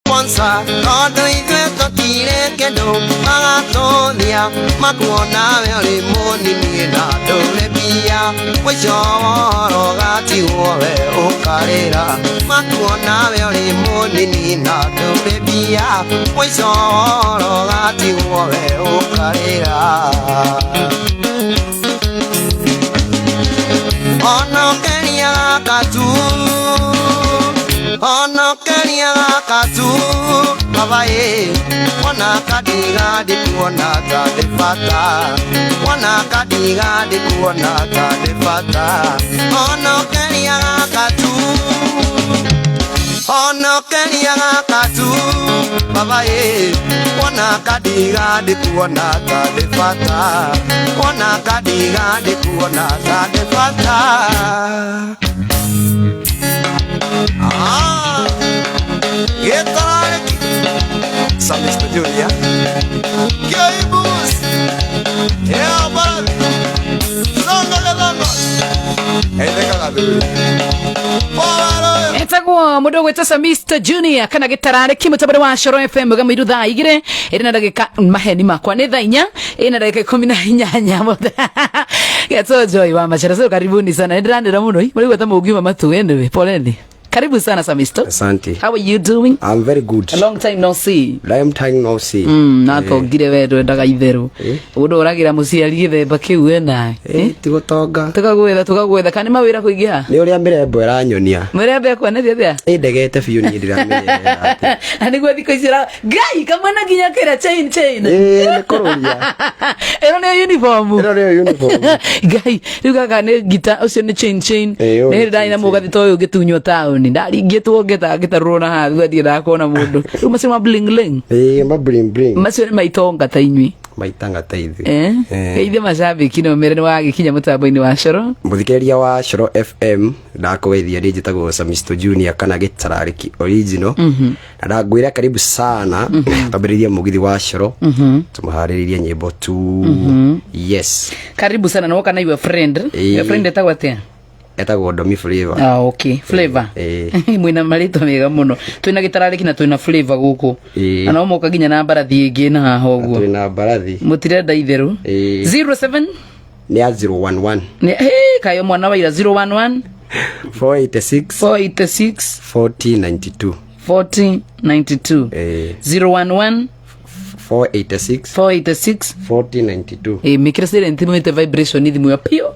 sponsor todo iveto tire kendo magatonia makuona vele moni na dole bia wachoro gati wowe okarera makuona vele moni na dole bia wachoro gati wowe okarera ono kenya katu ono kenya katu babae wana kadiga de kuona ta de fata wana kadiga de kuona ta de fata ono kenya katu babae wana kadiga de kuona ta de fata wana kadiga de kuona ta de fata Getaraki Samista Julia Gaibus Eaban Longo Etagwo mudogo etasa Mr. Junior kana gitarare kimutabare wa Shoro FM gamiru thaa igire ina ndagika maheni makwa ni thaa 4 ina ndagika 18 mothe Getso Joy wa machara so karibuni sana ndirandira muno muri gweta mugiuma matu ende poleni Karibu sana Samisto. Asante. How are you doing? I'm very good. A long time no see. Na to gire wedo ndaga itheru. Udo uragira muciari githemba kiu ena. Tigotonga. Tukagwetha kani mawira kuingia. Ni uri mirembo iranyonia. Mirembo kwa nethia thia. Ndegete biu ni ndiramenya. Ani gwa thiko icira. Gai kama na ginya kira chain. Ni kururia. Ero ne uniform. Gai rugaga ne gita ucio ni chain. Ne ndani na mugathi toyo gitunywa town. Ndaringitwo ngetarwo ha thwathie ndakona mundu riu macema bling ma bling macio maitonga ta inyui maitanga ta ithu geithie macambiki no mere ni wagikinya mutambo-ini wa Shoro muthikeria wa Shoro FM ndakwethia ri njitagwo Samisto Junior kana gitarariki original na ndagwira karibu sana tabiriria mugithi wa Shoro tumuhariririe nyimbo tu yes karibu sana no kana your friend etagwo atia etagwo Domi Flavor. Okay. Flavor. Mwina marito mega muno. Twina gitarariki na twina Flavor guku. Ana omoka ginya na mbarathi ingi na haha uguo. Twina mbarathi. Mutirenda itheru. 07 ni 011. Ni kayo mwana wa ira 011 486 4092. 011 486 4092. Mikira sire ntimete vibration ni thimu ya pio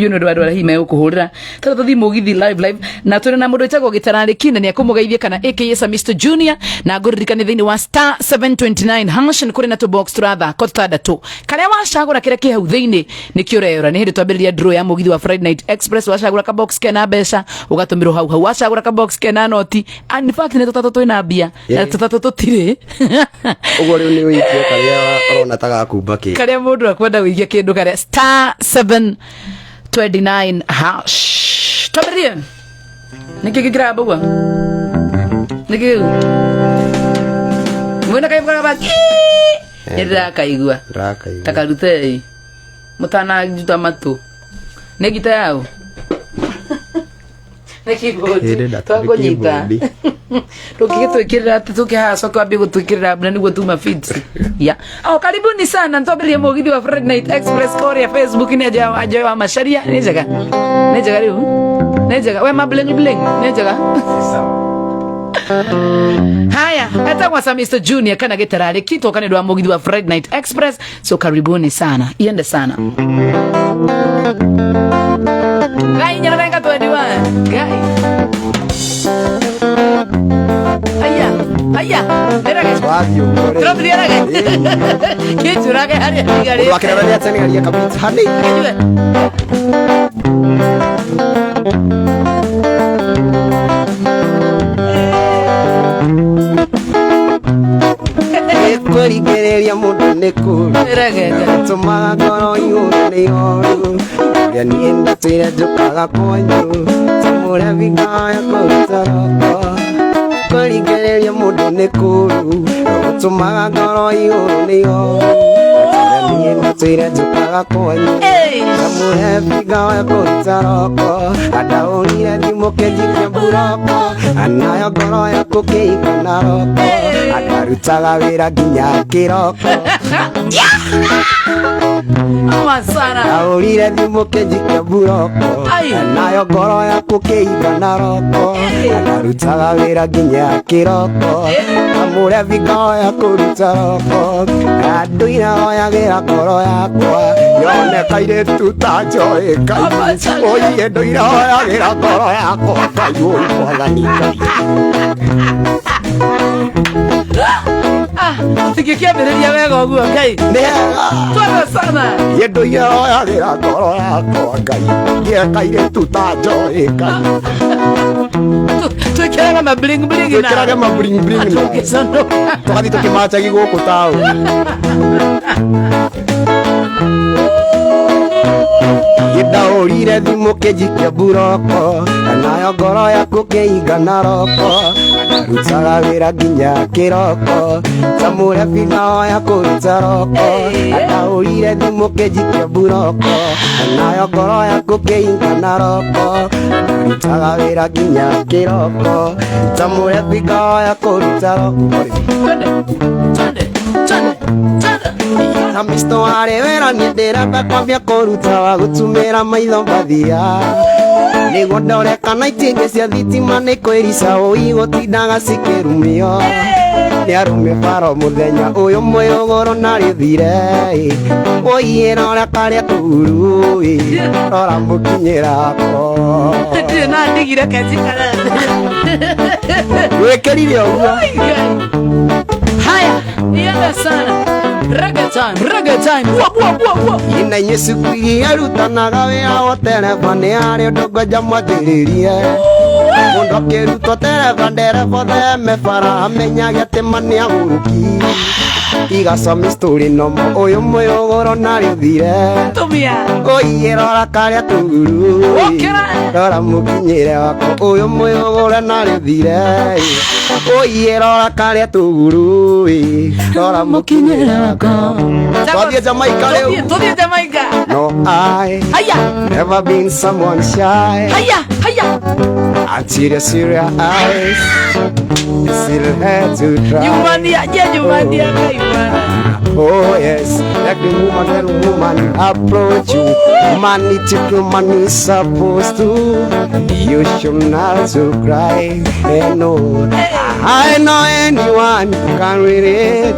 no dwa hime ukuhurira tata thimu githi live na tuna na mundu itagwo gitarariki na ni akumugeithia kana aka Mr. Junior na nguririkane thini wa star 729 hash ni kuri na to box turatha kotadatu karia wacagura kire ki hau thini ni kiureyora ni hindi twambiriria draw ya mugithi wa Friday Night Express wacagura ka box kena beca ugatumirwo hau wacagura ka box kena noti and in fact ni tutatu twina mbia na tutatu tutire ugo riu ni wikia karia arona taga kumbaki karia mundu akwenda wikia kindu karia star 729 hash tabiria niki grab uwa niki mwena kai kwa baki nira kaigua takarute mutana juta matu negita yao Nekibodi twagonyita tukigitwikirira tukihaso kwambia gutwikirira bna niguo tuma feeds ya karibuni sana ntoberie mugithi wa Friday Night Express Korea Facebook ni aja wa masharia nejaga riu nejaga we mabling nejaga haya etagwa Mr. Junior kana gitarari kito kana ndo mugithi wa Friday Night Express so karibuni sana iende sana Gai nyaranga tuadiwa gai Aya mera swagyo Tropli araga Kitu raga hari gari wakira rani atsani gari kabisa hadi Kwerigereria mundu nikuru Eragega Tuma ngoro yuru ni yoru Ya nienda tira jukaga kwanyu Samura vikaya kutaroko Kwerigereria mundu nikuru Tuma ngoro yuru ni yoru Ya Yena tuire tukaga kwenye Samuhe figa ya kutaroko Adaonire thimo kenjike buroko Anayo goro ya kukeika naroko Akarutaga wira ginya kiroko Adaonire thimo kenjike buroko Anayo goro ya kukeika naroko Akarutaga wira ginya kiroko Samuhe figa ya kutaroko Aduina oyagira koro yakwa Yone kaire tutajoeka Oye nduira oyagira koro yakwa Kayu mwathani Tukikiambĩrĩria wega ũguo Ngai twega sana Ye nduira oyagira koro yakwa Ngai Kaire tutajoeka Twĩkĩraga ma bling bling na Twĩkĩraga ma bling bling na Tũgathi tũkĩmacagi gũkũ taũ Ndaũrire thimũ kĩnjikia buroko Nayo ngoro yaku kĩinga na roko Rutaga wĩra nginya kĩroko Samũre binayo ya kũruta roko Ndaũrire thimũ kĩnjikia buroko Nayo ngoro yaku kĩinga na roko Rutaga wĩra nginya kĩroko Samũre binayo ya kũruta roko Na misto ware wera ni ndirenda kwambia kuruta wa gutumira maitho mbathia Niguo ndore kana itingi cia thitima ni kwirisa uigutindaga cikirumio Ni arume paro muthenya uyu mwiyogoro na rithire Uiyira uria karia turu Rora mukinyira ko Ndire na ndigire kejikara Wekirire uguo Haya, ienda sana Reggae time Ina Yesu kuigia rutanaga wira wa tereba ni ari undu ngoja mwambiririe Mundu akirutwo tereba ndereba theme bara amenyage ati ma ni aguruki Igasome story nomo uyu mwiyogoro na rithire Tumia Oiye rora karia turu Rora mukinyire wako uyu mwiyogoro na rithire Oiye rora karia turu Rora mukinyire wako Twathie Jamaica leo Twathie Jamaica No I Never been someone shy Until you see your eyes Still had to try Nyumbania Oh yes, like the woman approach you Man, it's a man is supposed to You should not to cry Hey no, I know anyone can relate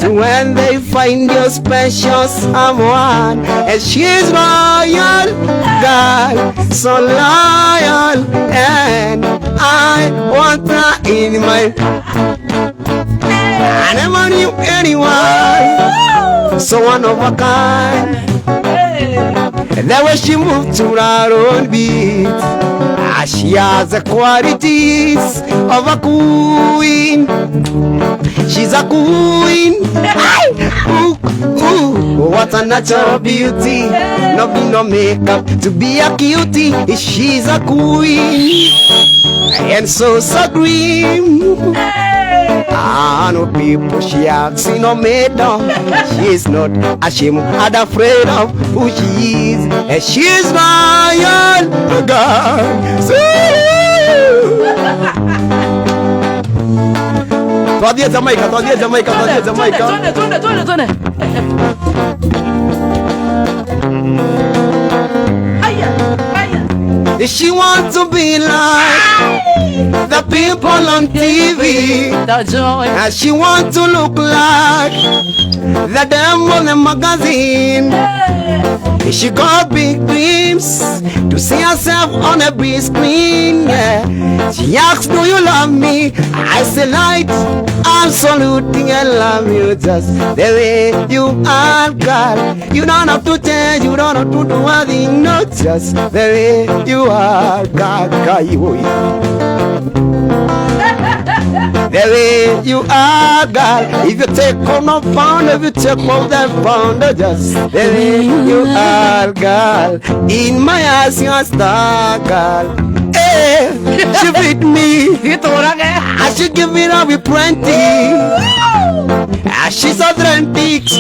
To when they find you special someone And she's loyal, God, so loyal And I want her in my I never knew anyone so one of a kind. And then when she moved to her own beat, she has the qualities of a queen. She's a queen. Ooh, what a natural beauty. No makeup to be a cutie. She's a queen. And so green. I know people she has seen no maiden. She's not ashamed and afraid of who she is. And she's loyal, God. Twathie Jamaica. She wants to be like the people on TV. And she wants to look like the them on the magazine. She got big dreams to see herself on a big screen. Yeah. She asks, do you love me? I say, light, absolutely, I love you just the way you are, girl. You don't have to change, you don't have to do anything, not just the way you are, girl. The way you are, girl. If you take on a pound, if you take on that pound, just the way you are, girl. In my eyes, you're a star, girl. Hey, she with me. I should give it up with plenty. She's authentic.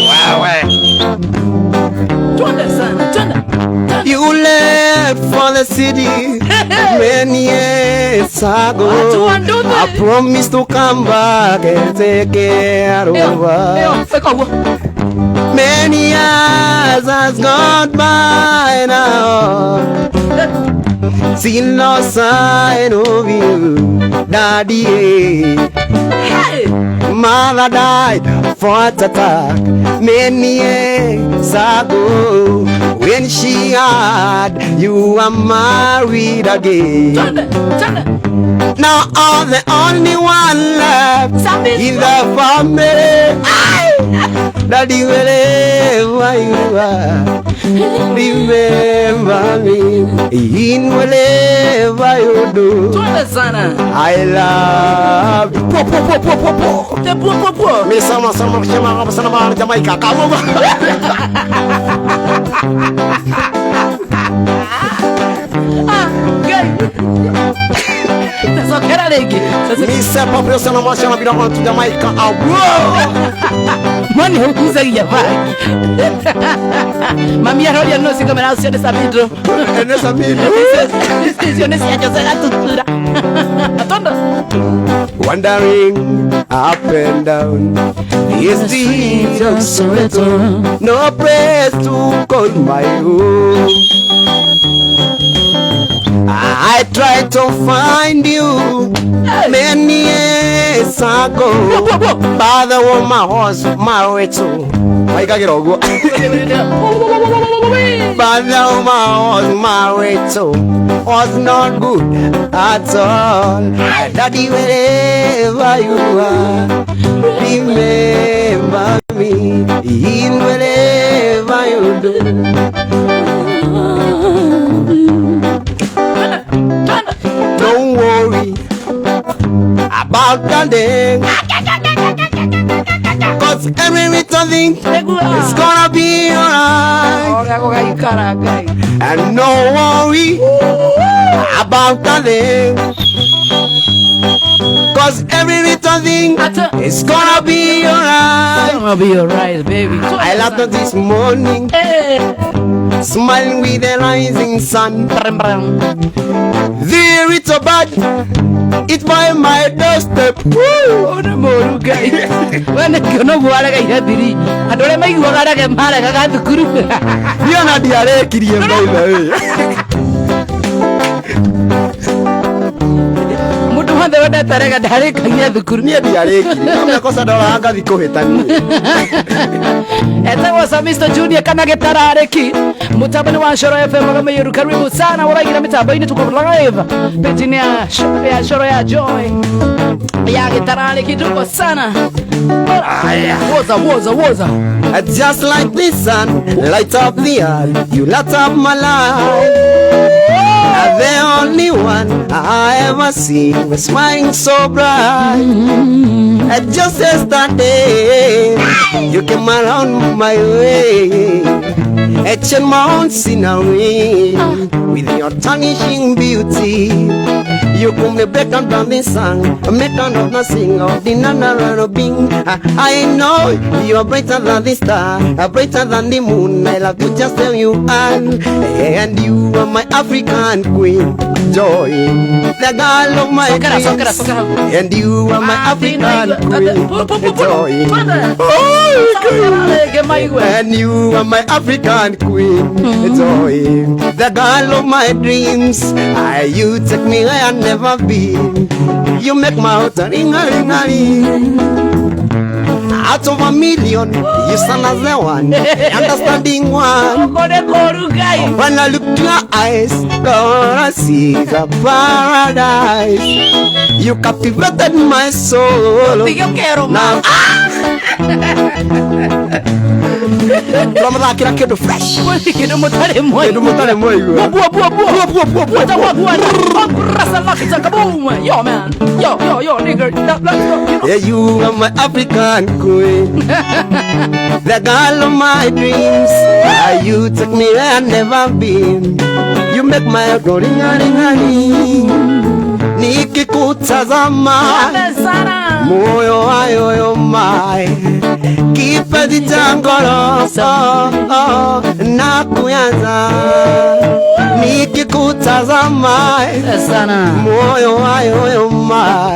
You left for the city many years ago. I promised to come back and take care of her. Many years has gone by now. Seen no sign of you, Daddy. Mother died of heart attack many years ago. When she had you were married again. Now I'm the only one left in the family. Daddy, wherever you are, remember me in whatever you do. I love you. Me sama Jamaica. Kamu Misa proprio se non vogliono più da Jamaica. Mani hukuzagia vai. Mami aroli no si come nazione sabidro. Ne sabidro. Discussione si aggiunge tuttura. Atondo. Wandering up and down. Is this of Soweto? No place to call my home. I tried to find you many years ago, but the woman was married to. I got it all. But the woman was married to was not good at all. Daddy, wherever you are, remember me in whatever you do. Don't worry about the day, 'cause every little thing is gonna be alright. And no worry about the day, 'cause every little thing is gonna be alright. Gonna be alright, baby. I laughed this morning, smiling with the rising sun. There it's a bad, it's by my doorstep. Oh, the moru guy. When you know what I got diri, I don't make you a get mad. I got the group. You're not the other kid, Mutuhande wada tarega dare kanya the group. Near the other kid. I'm cosa da aga di kohitani. Eta was Mr. Junior kana getara areki. Mutabani wa Shoro FM kama yeru karibu sana walagira mitaba ini tuko live. Petini ya Shoro ya Joy. Ya getara areki tuko sana. Woza. Just like the sun, light up the earth, you light up my life. The only one I ever seen was smiling so bright. Just yesterday, you came around my way, etching my own scenery with your tarnishing beauty. You come me break and down the song, make another sing of the nana bing. I know you are brighter than the star, brighter than the moon. I love to just tell you and you are my African queen, Joy, the girl of my dreams. And you are my African queen, Joy. And you are my African queen, Joy, the girl of my dreams. You take me where I never been. You make my heart ring. Out of a million, you stand as the one, understanding one. When I look to your eyes, all I see is a paradise. You captivated my soul. Now, Ramadan kira kedo fresh. Kedo mutare moi. Yo man. Yo nigga. Yeah, you are my African queen. The girl of my dreams. You took me where I never been. You make my heart go ring. Nikikutazama moyo wayo my kipenzi cha ngoro na kuanza nikikutazama sana moyo wayoyoma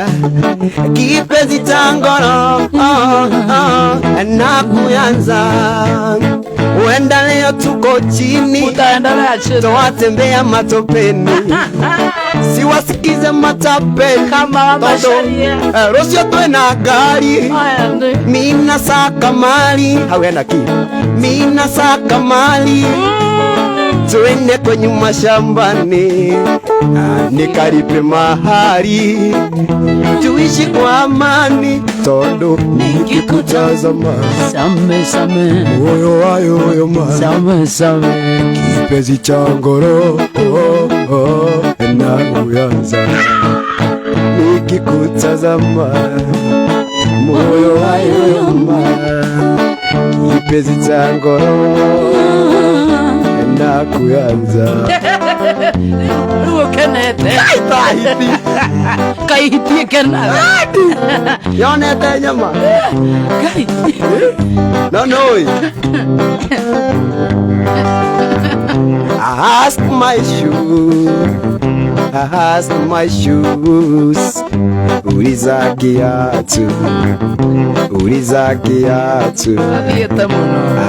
kipenzi cha ngoro na kuanza uenda leo tuko chini twatembea matopeni siwasikize matapeni kama masharia rosio twena gari mina saka mali hawena ki mina saka mali twende kwenye mashambani nikaripe mahali tuishi kwa amani tondo nikikutazama same moyo wayo ma same kipenzi cha ngoro na kuanza nikikutazama moyo wayo ma kipenzi cha ngoro na kuanza ukenete kaihiti kena yonete nyama no I ask my shoes uliza kiatu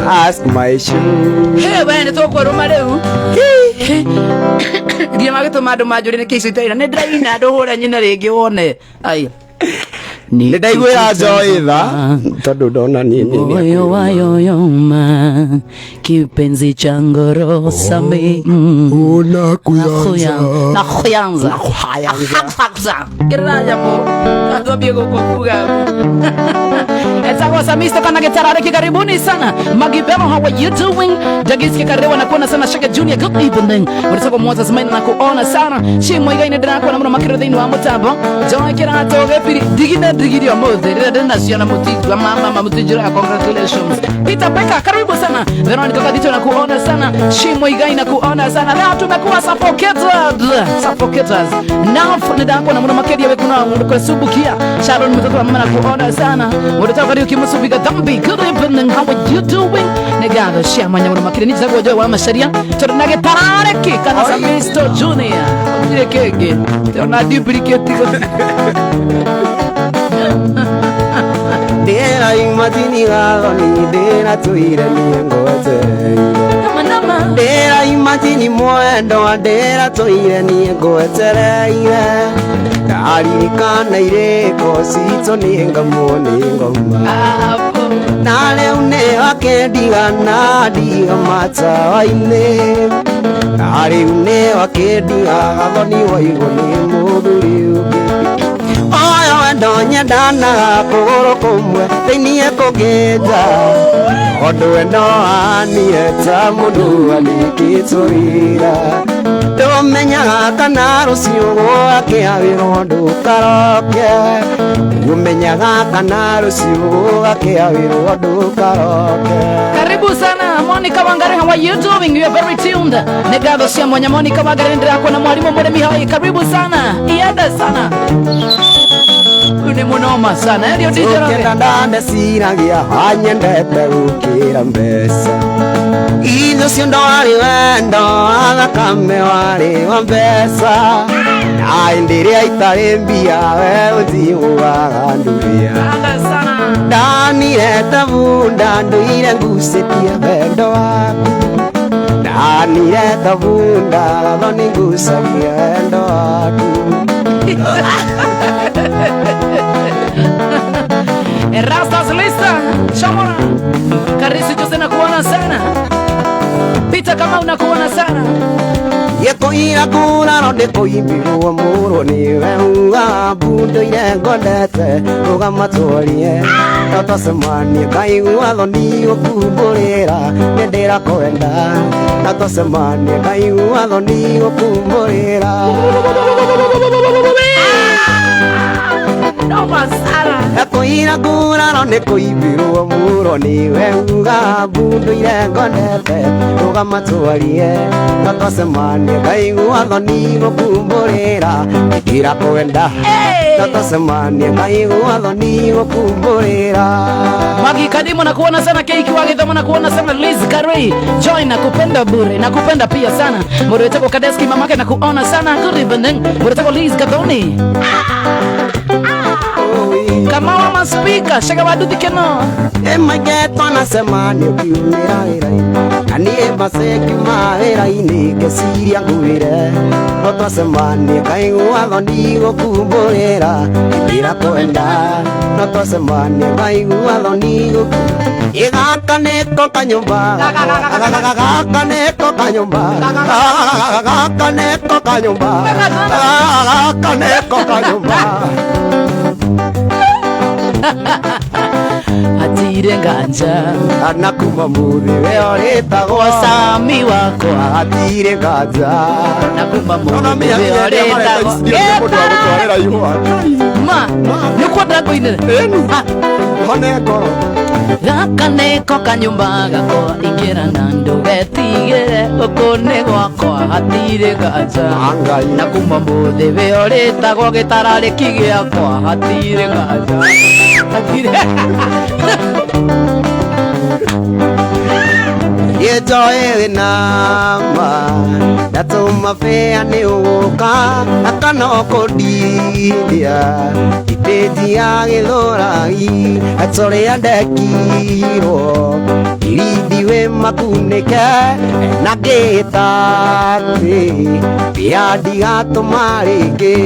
ask my shoes bene toko rumareu ngia magituma andu manjuri ni kisi taira ni ndaina nduhura nyina ringi wone ai ni ndaigwira njoitha tondu ndona nini moyo wayoyoma kipenzi cha ngoro same na kuyanza kiraja po adobie kukuga Etago Samisto kana gitarare karibuni sana Magibelo, how are you doing? Dagiski karewa na kuona sana Shaka Junior, good evening. Ulisoko Moses Maina na kuona sana Shimo igaine dana kuona muna makiro dhinu wa mutabo Joa kira atoge piri digiri wa mothe Rida na siona mutigu wa mama mutijura, congratulations. Peter Peka karibu sana Veronica Kadito na kuona sana Shimo igaine na kuona sana Leo tumekuwa suffocated Now nida kuona muna makedia wekuna kwa subukia Sharon mtoto wa mama na kuona sana Mutatoka kariu kimusubiga dhambi. Good evening, how are you doing? Negado shia manya muna makiri nijiza kwa joa wa masharia Tornage tarareki kana Samisto Junior Ujire kege Teona duplicate Dera imatini galoni Dera tuire niengote Dera imatini mwendo Dera tuire niengotereire Ndaririkana ireko Sito niengamone ngoma Na leo neho kendigana Ndiga matawaine Na leo neho kendiga Gathoni waigo ni muthuri ungi Oyo wendo nyendana kuguru kumwe Thinie kuginja Ondu wendo anieta mundu anikitũira Ndũmenyaga kana rũciũ gwakĩawĩrwo ndũkaroke Ndũmenyaga kana rũciũ gwakĩawĩrwo ndũkaroke. Karibu sana Monica Wangari, how are you doing? You are very tuned. Negado cia mwanya Monica Wangari ndirako na mwalimu Muremi hai. Karibu sana. Iada sana. Uni munoma sana. Ndio DJ Roge. Ukenda ndande ciragia hanyendete gũkĩra mbeca Izo cio ndwari wendo thakame warĩ wa mbeca Na hĩndĩ ĩrĩa itarĩ mbia we ũthiũaga ndũrĩa Ndanire ta bunda ndũire ngucĩtie wendo waku Ndanire ta bunda gathoni ngucagia wendo waku Rastas lista Shamora Karisi Jose na kuona sana Pita kama unakuona sana Yekuira kura no ndikuimbirwo murwo niwe uga bunduire ngondete ugamatũrie Natwacemanie ngaigua thoni gũkumbũrĩra nĩndĩrakwenda Natwacemanie ngaigua thoni gũkumbũrĩra no masara kuira nguraro nĩ kũimbĩrwo mũro nĩwe uga mbundu irengonete rũgama twarie na twacemanie ngaigua thoni gũkumbũrĩra ira kwenda na twacemanie ngaigua thoni gũkumbũrĩra. Magi Kadimo na kuona sana, Keiki wa Githoma na kuona sana, Liz Karui Joy na kupenda bure na kupenda pia sana, Mureteko Kadeski mamake na kuona sana, good evening Mureteko Liz Gathoni kama mama speaker shaka waduthi keno mageto nasema nĩ ũkiumĩra wĩra-inĩ na niĩ maceki ma wĩra-inĩ ngeciria nguĩre no twacemanie ngaigua thoni gũkumbũrĩra ĩra kwenda no twacemanie ngaigua thoni gaka nĩko kanyũmba gaka nĩko kanyũmba gaka nĩko kanyũmba gaka nĩko kanyũmba Atire nganja anakuma muthi we oritagwo Sami wakwa atire nganja nakuma muthi we oritagwo ma nukwenda koine mane ngoro gaka nĩko kanyũmba gakwa ingĩra na ndũgetigĩre gũkũ nĩ gwakwa hatirĩ nganja na kuma mũthĩ we ũrĩtagwo gĩtararĩki gĩakwa hatirĩ nganja Njoe wĩnama ndatũma bĩa nĩ ũgũka akana ũkũndiria ipĩnji ya gĩthũrai atũrĩa ndekirwo irindi wĩ makunĩke na ngĩtati bĩa ndigatũma rĩngĩ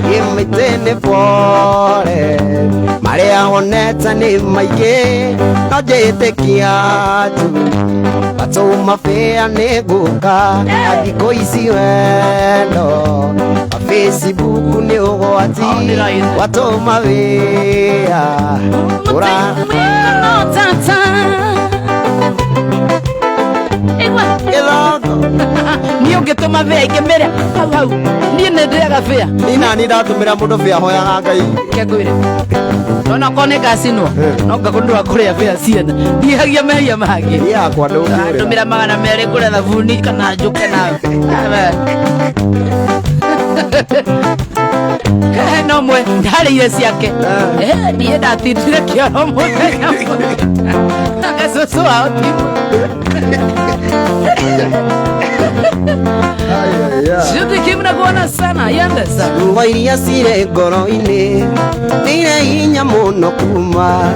gĩmĩtĩ-nĩ bore marĩa honete nĩ maingĩ no njĩtĩkia tu batũma bĩa nĩ ngũka na thikũ ici wendo Facebook nĩ ũgwati watũma wĩa niĩ ũngĩtũma bĩa ingĩmĩrĩa hau hau niĩ nĩ ndĩaga bĩa nani ndatũmĩra mũndũ bĩa hoyaga Ngai kĩngwĩre nona ko nĩ ngacinwo no ngakũndũra kũrĩa bĩa ciana ndihagia mehia mangĩ yakwa ndũmĩra 200 kũrĩa thabuni kana njũke nawe no mwe ndarĩire ciake niĩ ndatindire kĩoro mũthenya agacũcũ wao timu Judy Kim na kuona sana yandesa Nguo iria cirĩ ngoro-inĩ nĩirĩ hinya mũno kuma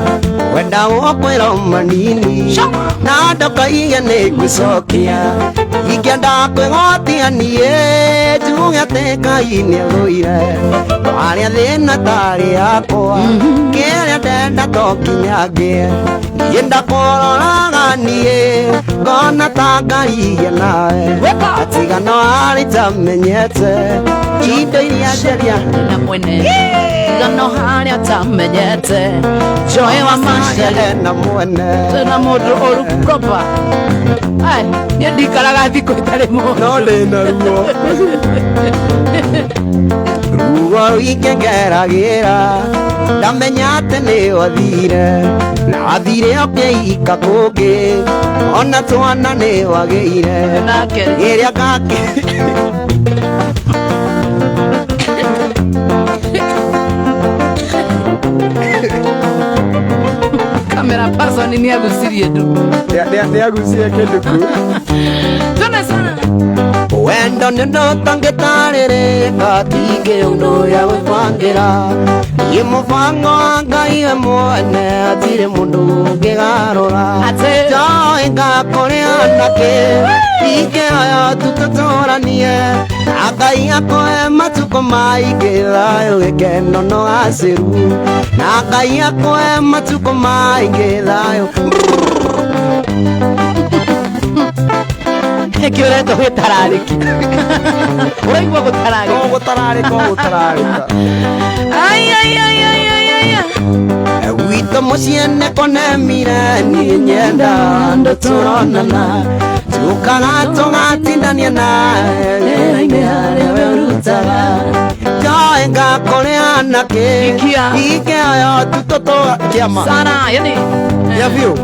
wenda wokwĩra manini na ndokaige nĩ ngũcokia ingĩenda kwĩgwatia niĩ njuge atĩ Ngai nĩ agũire harĩa thĩna tarĩ yakwa kĩrĩa ndenda to nginyangĩe yenda kũroraga niĩ ngona ta ngarigia nawe atigano harĩ tamenyete indo iria njeria na mwene tigano harĩa tamenyete Joy wa Mashele na mwene na mũndũ ũru proper niĩ ndikaraga thikũ itarĩ mũndũ no ndĩna ruo ruo rũingĩngeragĩra ndamenya atĩ nĩ wathire na wathire ũkĩika kũngĩ ona twana nĩ wagĩire ĩrĩa ngake kamera person nĩ agucirie ndu nĩ agucirie kĩndũ kũ tuna sana wendo nĩ ndũtangĩtarĩrĩka tingĩ ũndũ ya gwĩbangĩra nĩ mũbango wa Ngai we mwene hatirĩ mũndũ ũngĩgarũra Joy ngakũrĩ anake ingĩoya tutũtũranie na Ngai akũhe matukũ maingĩ thayũ gĩkeno no gacĩru na Ngai akũhe matukũ maingĩ thayũ kĩũretwo gĩtararĩki ũraigua gũtararĩka gũtararĩka Wito musiene konemire ni nyenda ndotoronana tukana tongatindania nae ine hare werutaga joenga koreana ke ike ayo tutoto kiama sana yani ya view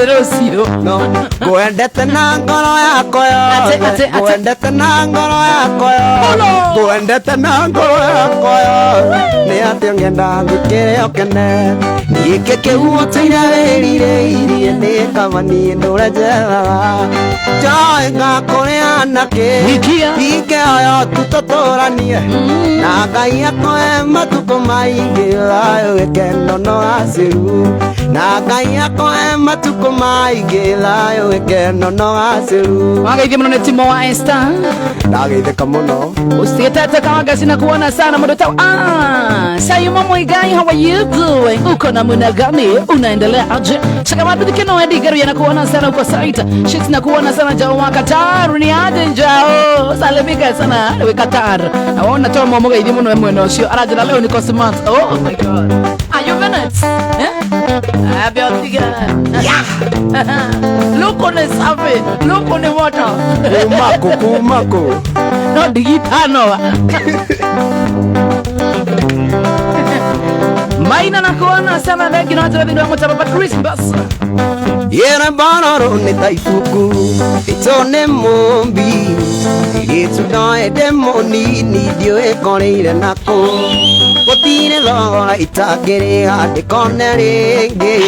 Rosio. No, kuendete na ngoro yako yo. Kuendete na ngoro yako yo. Kuendete na ngoro yako yo. Ni ati ngenda ngikire okene. Ike kiuo tirarire irie ni kamani ndure jera. Joenga koreana ke. Ike ayo tutotoranie. Na Ngai akoe matuko maingi layo ekeno no asiru. Na Ngai akoe matuko maingi layo ekeno no asiru. Wangaithia muno ni Timo wa Esther. Ndageithika muno. Usigetete kama gazi na kuona sana mudo tau. Sayuma Muigai, how are you doing? Uko na muna gani? Unaendelea aje? Shaka mabithi kino Eddie Garu na kuona sana uko site. Shits na kuona sana Jao wa Qatar. Ni aje Jao? Salimika sana we Qatar. Naona toa mwa Muigai muno mweno ucio. Arajira leo ni Cosmos. Oh my god. Are you minutes? Abiotiga. Yeah. Look on the surface. Look on the water. Kumako. No digitano. Maina na kuona sana wengi na watu wengi wamotaba Patrice Mbasa. Yena banaro ne taifuku itone mombi itu dae demoni ni dio e koneire nako gotire lora itagere ade konerenge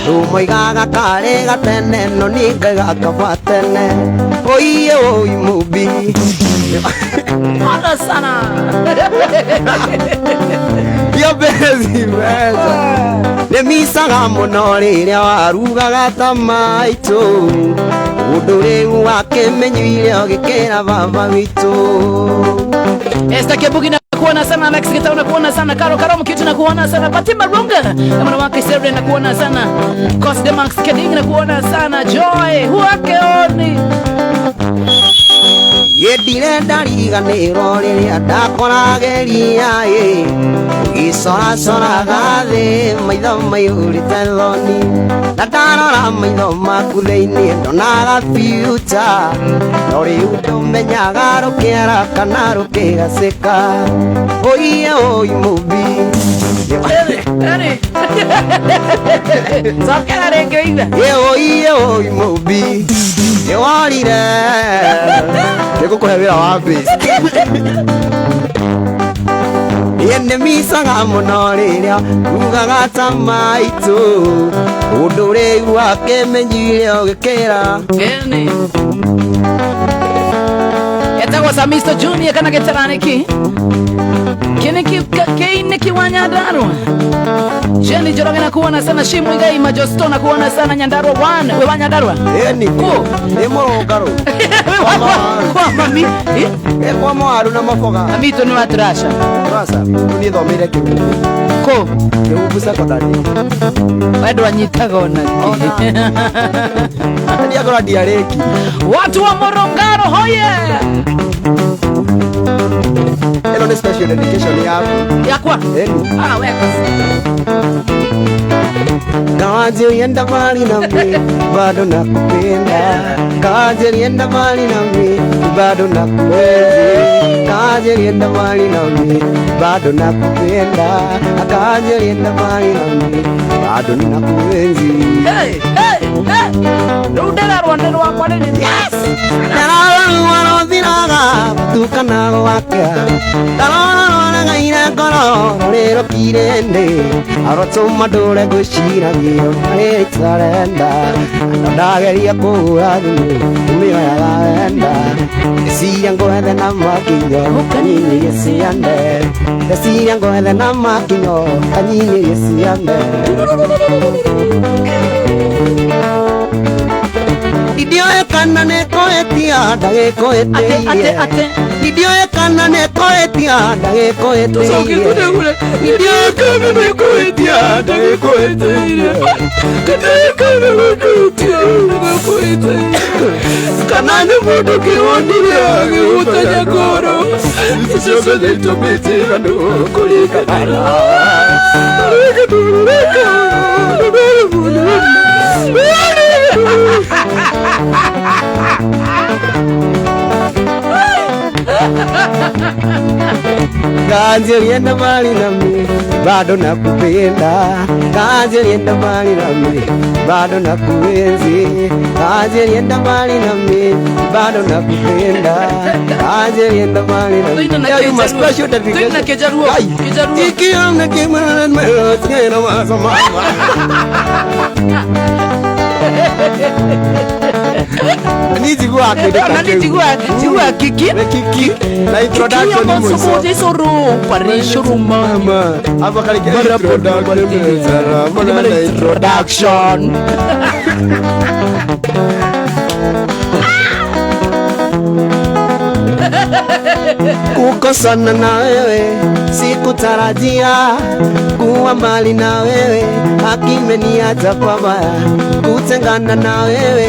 umoigaga kare gatene no ni gaga kafatene oiye oi mubi Ana sana. Yo bezi beza. Ne misaga muno riria warugaga tamaito. Udure wake menyire ogikera baba witu. Esta Kebugi na kuona sana Alex Gitau na kuona sana Karo Mkitu na kuona sana Fatima Runga na mwana wake Sebre na kuona sana Cos de Max Keding na kuona sana Joy huake oni. Yedire ndariga niro riria ndakorageria ye isora gathe maitho mayurite thoni na ndarora maitho maku thiini ndonaga future no riu ndumenyaga rukiara kana rukigacika oiye oi mubi Sokera rengeida ye oiye oi mubi ye warire nikukuhe wira wa base yene misaga muno riria ugaga tamaitu undu riu wake menyire ogikira Gene Yatawa sa Mr. Junior kana getaraniki Kine kiwanya Nyandarua Jenny Joroge na kuona sana Shimu Igai Majosto na kuona sana Nyandarua 1 wewa Nyandarua ni ko ni morogaro kwa mami kwa mwaru na mafoga amito ni matrasha ni thomire ko ubusa kodani bado anyitaga ona ndia gora diareki watu wa Morongaro hoye elo ni special education yakwa weka kaje yenda mali na mimi bado nakupenda kaje yenda mali na mimi bado nakuenzi kaje yenda mali na mimi bado nakupenda kaje yenda mali na mimi bado nakuenzi Rudela Rwanda wakwa ni yes Nara thiraga tukana gwaka Tarona ngaire ngoro rero kirende aroto madore guciragio ari tarenda ndageria kurathu umira yaenda siya ngwethe na makinyo kanyini yesiande siya ngwethe na makinyo kanyini yesiande Idio kana nekoetia ndagikoeteire Nidioe kana nekoetia ndagikoeteire Nidioe kana nekoetia ndagikoeteire Kana nekoetia ndagikoeteire Kana ne mundu kiwonire agihutanya ngoro Icobe nitumitira nukurikana Kazi ulienda mbali nami bado nakupenda Kazi ulienda mbali nami bado nakuenzi Kazi ulienda mbali nami bado nakupenda Kazi ulienda mbali nami You must special dedication Tuina kejarua Ikiwa mnakimana mwelo Tengena masa mama Nijigua kiki na introduction ni mwisho Kiki soro parisho mama Hapa kalike introduction Kukosana na wewe sikutarajia kuwa mbali na wewe hakimeniacha pabaya kutengana na wewe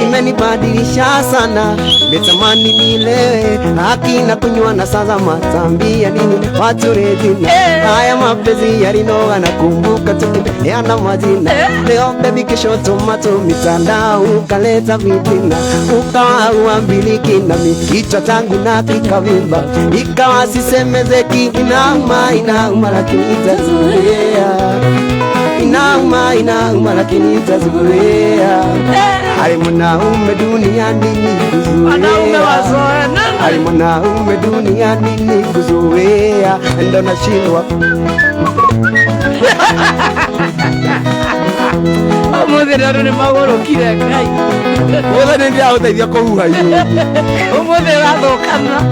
imenibadilisha sana nimetamani nilewe hakina kunywa na sasa matambia nini watu redina haya mapenzi yalinoga na kumbuka tukipeana majina leo baby kesho tomato mitandao ukaleta vitina ukawa uambiliki na kichwa changu na kikavimba ikawa sisemezeki inauma lakini itazuia inauma lakini itazuia Hali mwanaume duniani ni kuzoea Hali mwanaume duniani ni kuzoea Ndo nashindwa Omuthi rero ni magoro kire kai Omuthi ndia uteithia kuhuha yu Omuthi rathokana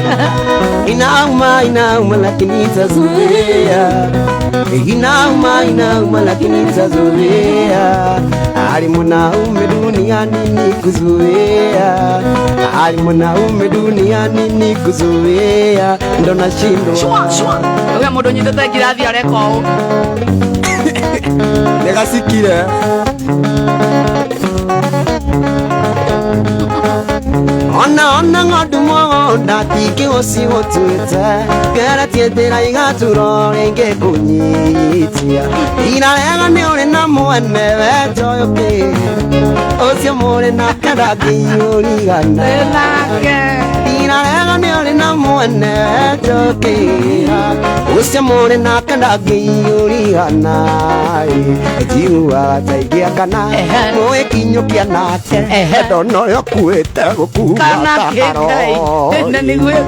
Inauma lakini itazuia Inauma lakini itazuia Hali mwanaume duniani ni kuzoea Hali mwanaume duniani ni kuzoea Ndo nashindwa Oya mundu nyitete ngirathi areka u Negasikire Ona ng'ondu mũgũnda tingĩgũcigũtuĩte ngera tiendera igaturo rĩngĩ kũnyitia irarega nĩ ũrĩ na mwene wenjoyũkĩ ũcio mũrĩ nake ndangĩiyũrigana irarega nĩ ũrĩ na mwene wenjoyũkĩ ũcio mũrĩ nake ndangĩiyũrigana njiguaga ta ingĩakana mũgĩkinyũkia nake ndona ũrĩa ũkuĩte gũkuua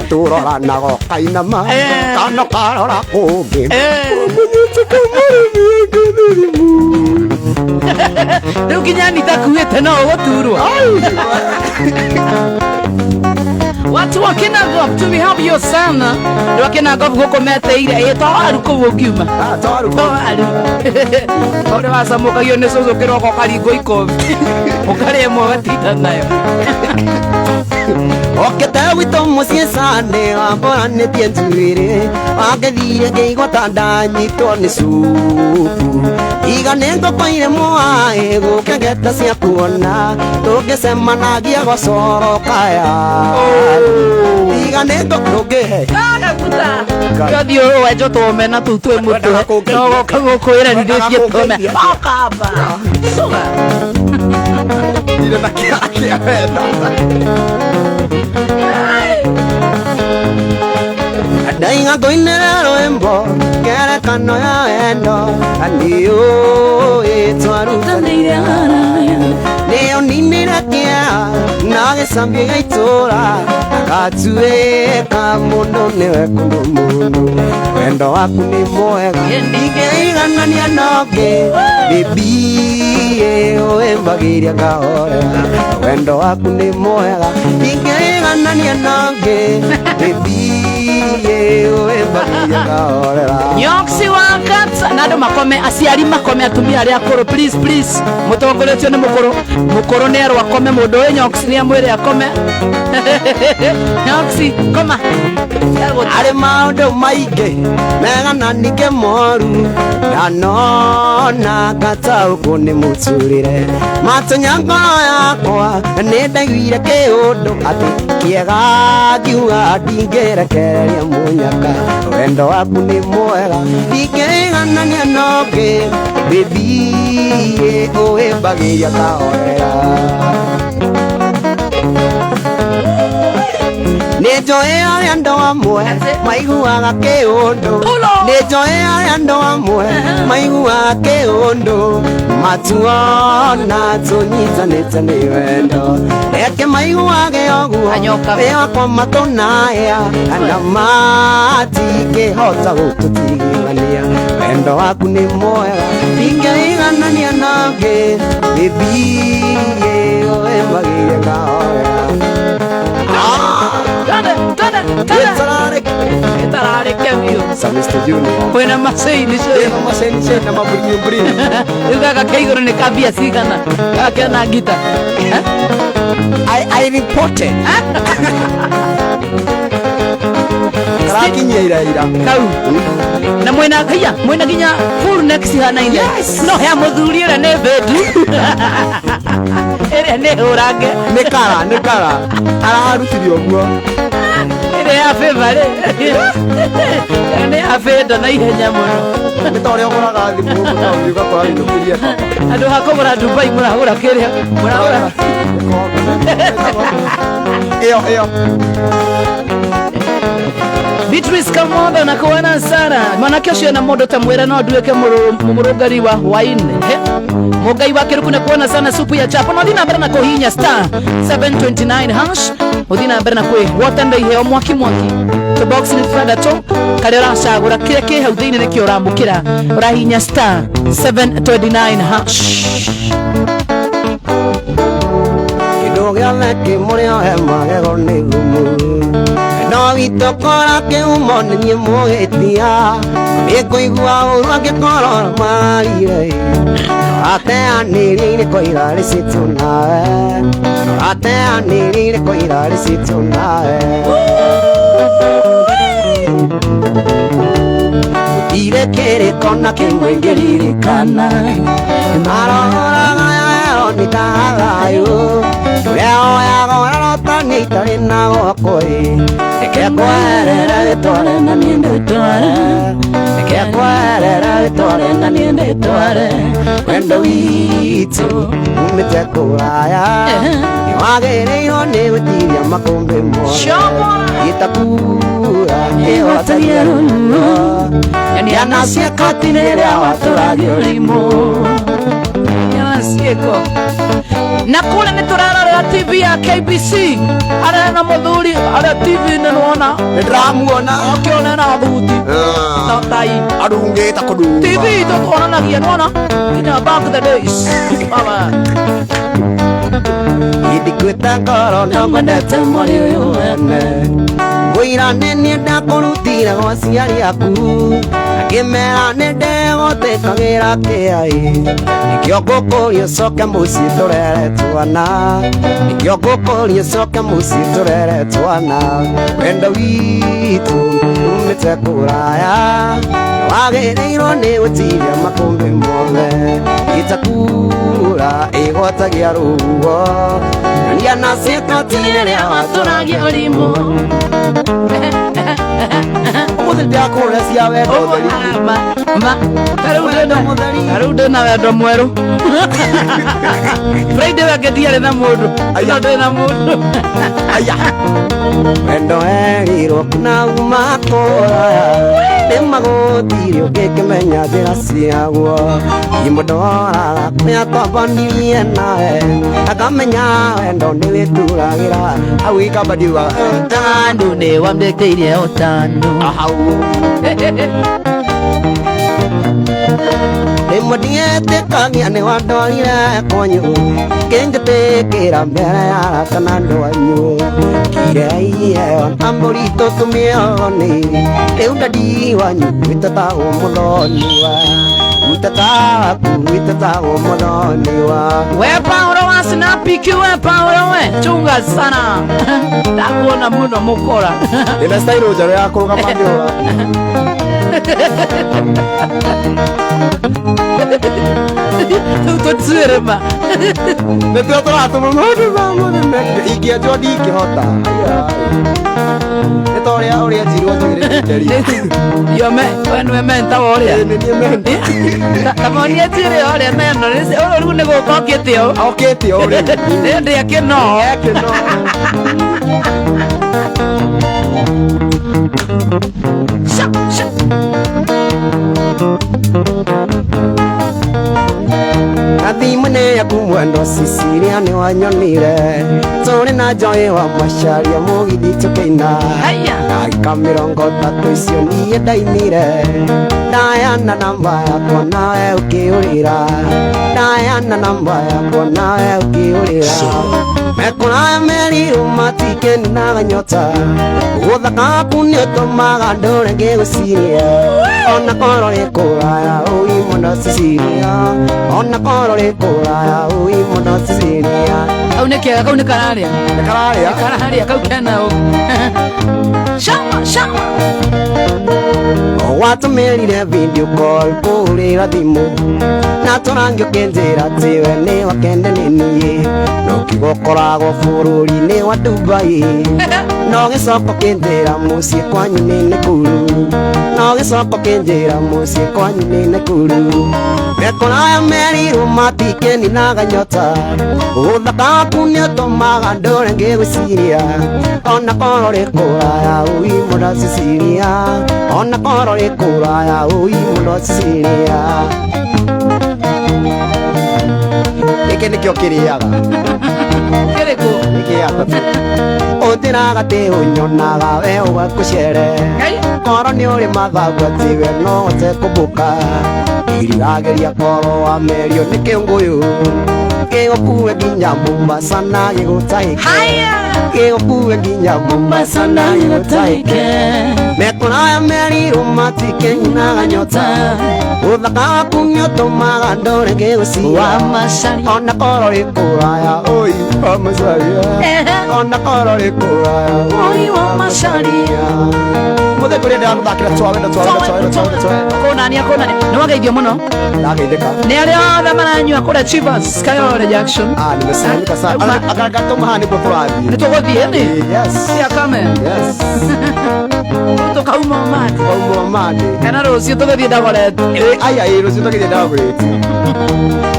Turora nago kainama Kano karora kuge Rĩu kinya nitakuĩte no ũgũturwo Watu wa Kinangop tumihavyo sana Nĩ wa Kinangop gũkũ meteire ĩtwaru kũu ũngiuma Twaru Ũrĩa wacamũkagio nĩ cũcũ kĩroko karingo ikobi Ũkarĩa ĩmwe ũgatinda nayo Okete witũ mũciĩ Sunday wamboranĩtie njuĩrĩ wangĩthire ngĩigua ta ndanyitwo nĩ cuku iga nĩ ngũkoire mwaĩ gũke ngeta cia kuona tũngĩcemanagia gũcorokaya iga nĩ ngũkũngĩhe Gathi ũyũ wenjo tũmena tũu twĩ mũtwe no goka gũkwĩra nindĩcie tũme okamba Suga Ire na kĩa wenda Ndaiga ngũinĩra rwĩmbo ngerekano ya wendo nĩyo ĩtwarutanĩire haraya nĩyo ninĩre kĩeha na gĩcambio gĩa itũũra agatuĩka mũndũ nĩwe kũndũ mũndũ wendo waku nĩ mwega ndingĩiganania nongĩ baby ũĩmbagĩria ngahorera wendo waku nĩ mwega ndingĩiganania nongĩ baby Nyoksi wakata nado makome asiari makome atumia ari akoro please mutongoretio ni mukoro ne ro akome mundu Nyoxi ni amwire akome Nyoxi koma ari maundu maingi mega na ninge moru na kata uko ni muturire matonya ngoro yakwa ni ndaiguire kiundu ati kiega kiuga ndingerekereria munyaka wendo waku ni mwega ndingeganania noke baby uimbagiria kahorera Nejoe ari andu amwe maiguaga kiundu Nejoe ari andu amwe maiguaga kiundu matuona tunyitanite ni wendo Eke maiguage oguo Eakwa matonaya Kana matikihota gututigithania Wendo waku ni mwega Ndingeiganania nake Baby uimbagiria kahorera Tarareke vio Mr. Junior Buena maseini na maburi Ugaga keigoro ni kabia sigana Kakena gita I reported Karakinya ira Kau Na mwena ginya full next hana ine No hea muthuri ira ne bedu Ere ne urage Nekara Ararutiri oguo Ere ya favor Ere ya favor na ihenya muno Nitore ogoraga thimu muno uga kwa ndinukiria Andu hakogora Dubai muragura kiria muragura Iyo Beatrice Kamonda na kuona sana mwanake ucio na mundu tamwira no nduike murugari wa waine mugai wake rukuna kuona sana supu ya chapo no thina mbere na kuhinya star 729 hash uthina mbere na kwi wotanda iheo mwaki to box ni frada to kare uracagura kire ki hau thiini nikio uramukira urahinya star 729 hash kidogo leke murio he magego ni gumu no vitokora ke umone ni mugetia ikuigua uru angikorora marire ateanirire koira risitu nawe ateanirire koira risitu nawe ire kere kona kimwengeririkana maroraga ni tagayo leo yagora lotani itari na gokoi ekekwerera bitware na niende tware ekekwerera bitware na niende tware wendo witu umite kuraya niwagereirwo ni gutiria makumbi mothe itakura ihotagia ruo yani anacieka tiniria waturagia urimo Sieko na kule ni turarora TV ya KBC ara na muthuri ara TV nona ndramuona akiona na buti na tai arungita kudu TV to kona na gia nona ina back the days mama idikweta koro na mandate mori uene wira nene ndakurutira gwa ciari aku akimera nende gotekagira kiai nikio gukurio coke muci turere twana nikio gukurio coke muci turere twana wendo witu umite kuraya wagereirwo ni gutiria makumbi mothe itakura ihotagia ruo ndia na cieko tiniria waturagia urimo Ndakore cia wendo karude na wendo mweru Friday waketiare na mundu ino na mundu aya wendo erirwo kuna umakora nimagutirio ngikimenya njira ciaguo imundoraga kuria twambanirie nawe akamenya wendo niwituragira au ikambadiwa tandu ni Rimodiete kanya ne wadorira konyu Kenjete kira mbere kanando anyu Kirei on amborito tumioni Eudadi wanyu Witata omoloniwa Witata omoloniwa We Paulo wasina piki we Paulo we chunga sana Ndakuona muno mukora Ina stairo jaro ya kuruga mandiora Tutsirema Neto trato mundo vamos ikia jodi kihota Etoria oria jiru jiri Yo me when menta oria Tamonia jiri oria neno nisi oro nego koketio oketio oria Ndio akeno Athimune ya kumwendo Sicilia ni wanyonire Tore na joy wa masharia mugithi tukeina Agika 30 icio niĩ ndainire Ndayana namba yakwa nawe ũkĩũrĩra Ndayana namba yakwa nawe ũkĩũrĩra Mekũraya merirũ matikeni na ganyota Gũthaka gaku nĩ ũtũmaga ndũre ngĩgũciria Ona korwo rĩ kũraya ũi mũno Sicilia Ona korwo rĩ kũraya ũi mũno Sicilia Kau nĩ kĩega, kau nĩ kararia Kararia, kau kena o Shama Watũmĩrire video call kũhũrĩra thimũ Na tũrangio kĩnjĩra tiwe nĩ wakende nĩ niĩ No kĩgokoragwo bũrũri-inĩ wa Dubai No gĩcoko kĩnjĩra mũciĩ kwanyu nĩ Nakuru No gĩcoko kĩnjĩra mũciĩ kwanyu nĩ Nakuru Mekũraya merirũ matikeni na ganyota Gũthaka gaku nĩ ũtũmaga ndũre ngĩgũciria Ona korwo rĩ kũraya ũi mũno Sicilia Ona korwo rĩ kũraya ũi mũno Sicilia Gĩkĩ nĩkĩo kĩrĩaga Kĩrĩkũ Gĩkĩaga Ũthĩraga tĩ ũnyonaga we ũgakũcere Korwo nĩ ũrĩ mathagua tiwe no hote kũmbũka Irirageria korwo wa merio nĩ kĩngũyũ Gĩgũkue nginya Mombasa na gĩgũtahĩke Gĩgũkue nginya Mombasa na gĩgũtahĩke Mekũraya merirũ matikeni na ganyota Gũthaka gaku nĩ ũtũmaga ndũre ngĩgũciria Ona korwo rĩ kũraya ũi wa Macharia Ona korwo rĩ kũraya ũi wa Macharia Mũthĩ kũrĩa ndĩramũthakĩra twawenda Kũnania Nĩ wageithio mũno Ndageithĩka Nĩ arĩa othe maranyua kũrĩa Chivas Kayole Jackson Nimesanyika sana Agatũma haha nĩguo tũrathiĩ Nĩ tũgũthiĩ nĩ Yes Cia kame Yes Tũkauma Omadi Kauma Omadi Kana rũciũ tũgũthiĩ Dagoretti Ai rũciũ tũgĩthiĩ Dagoretti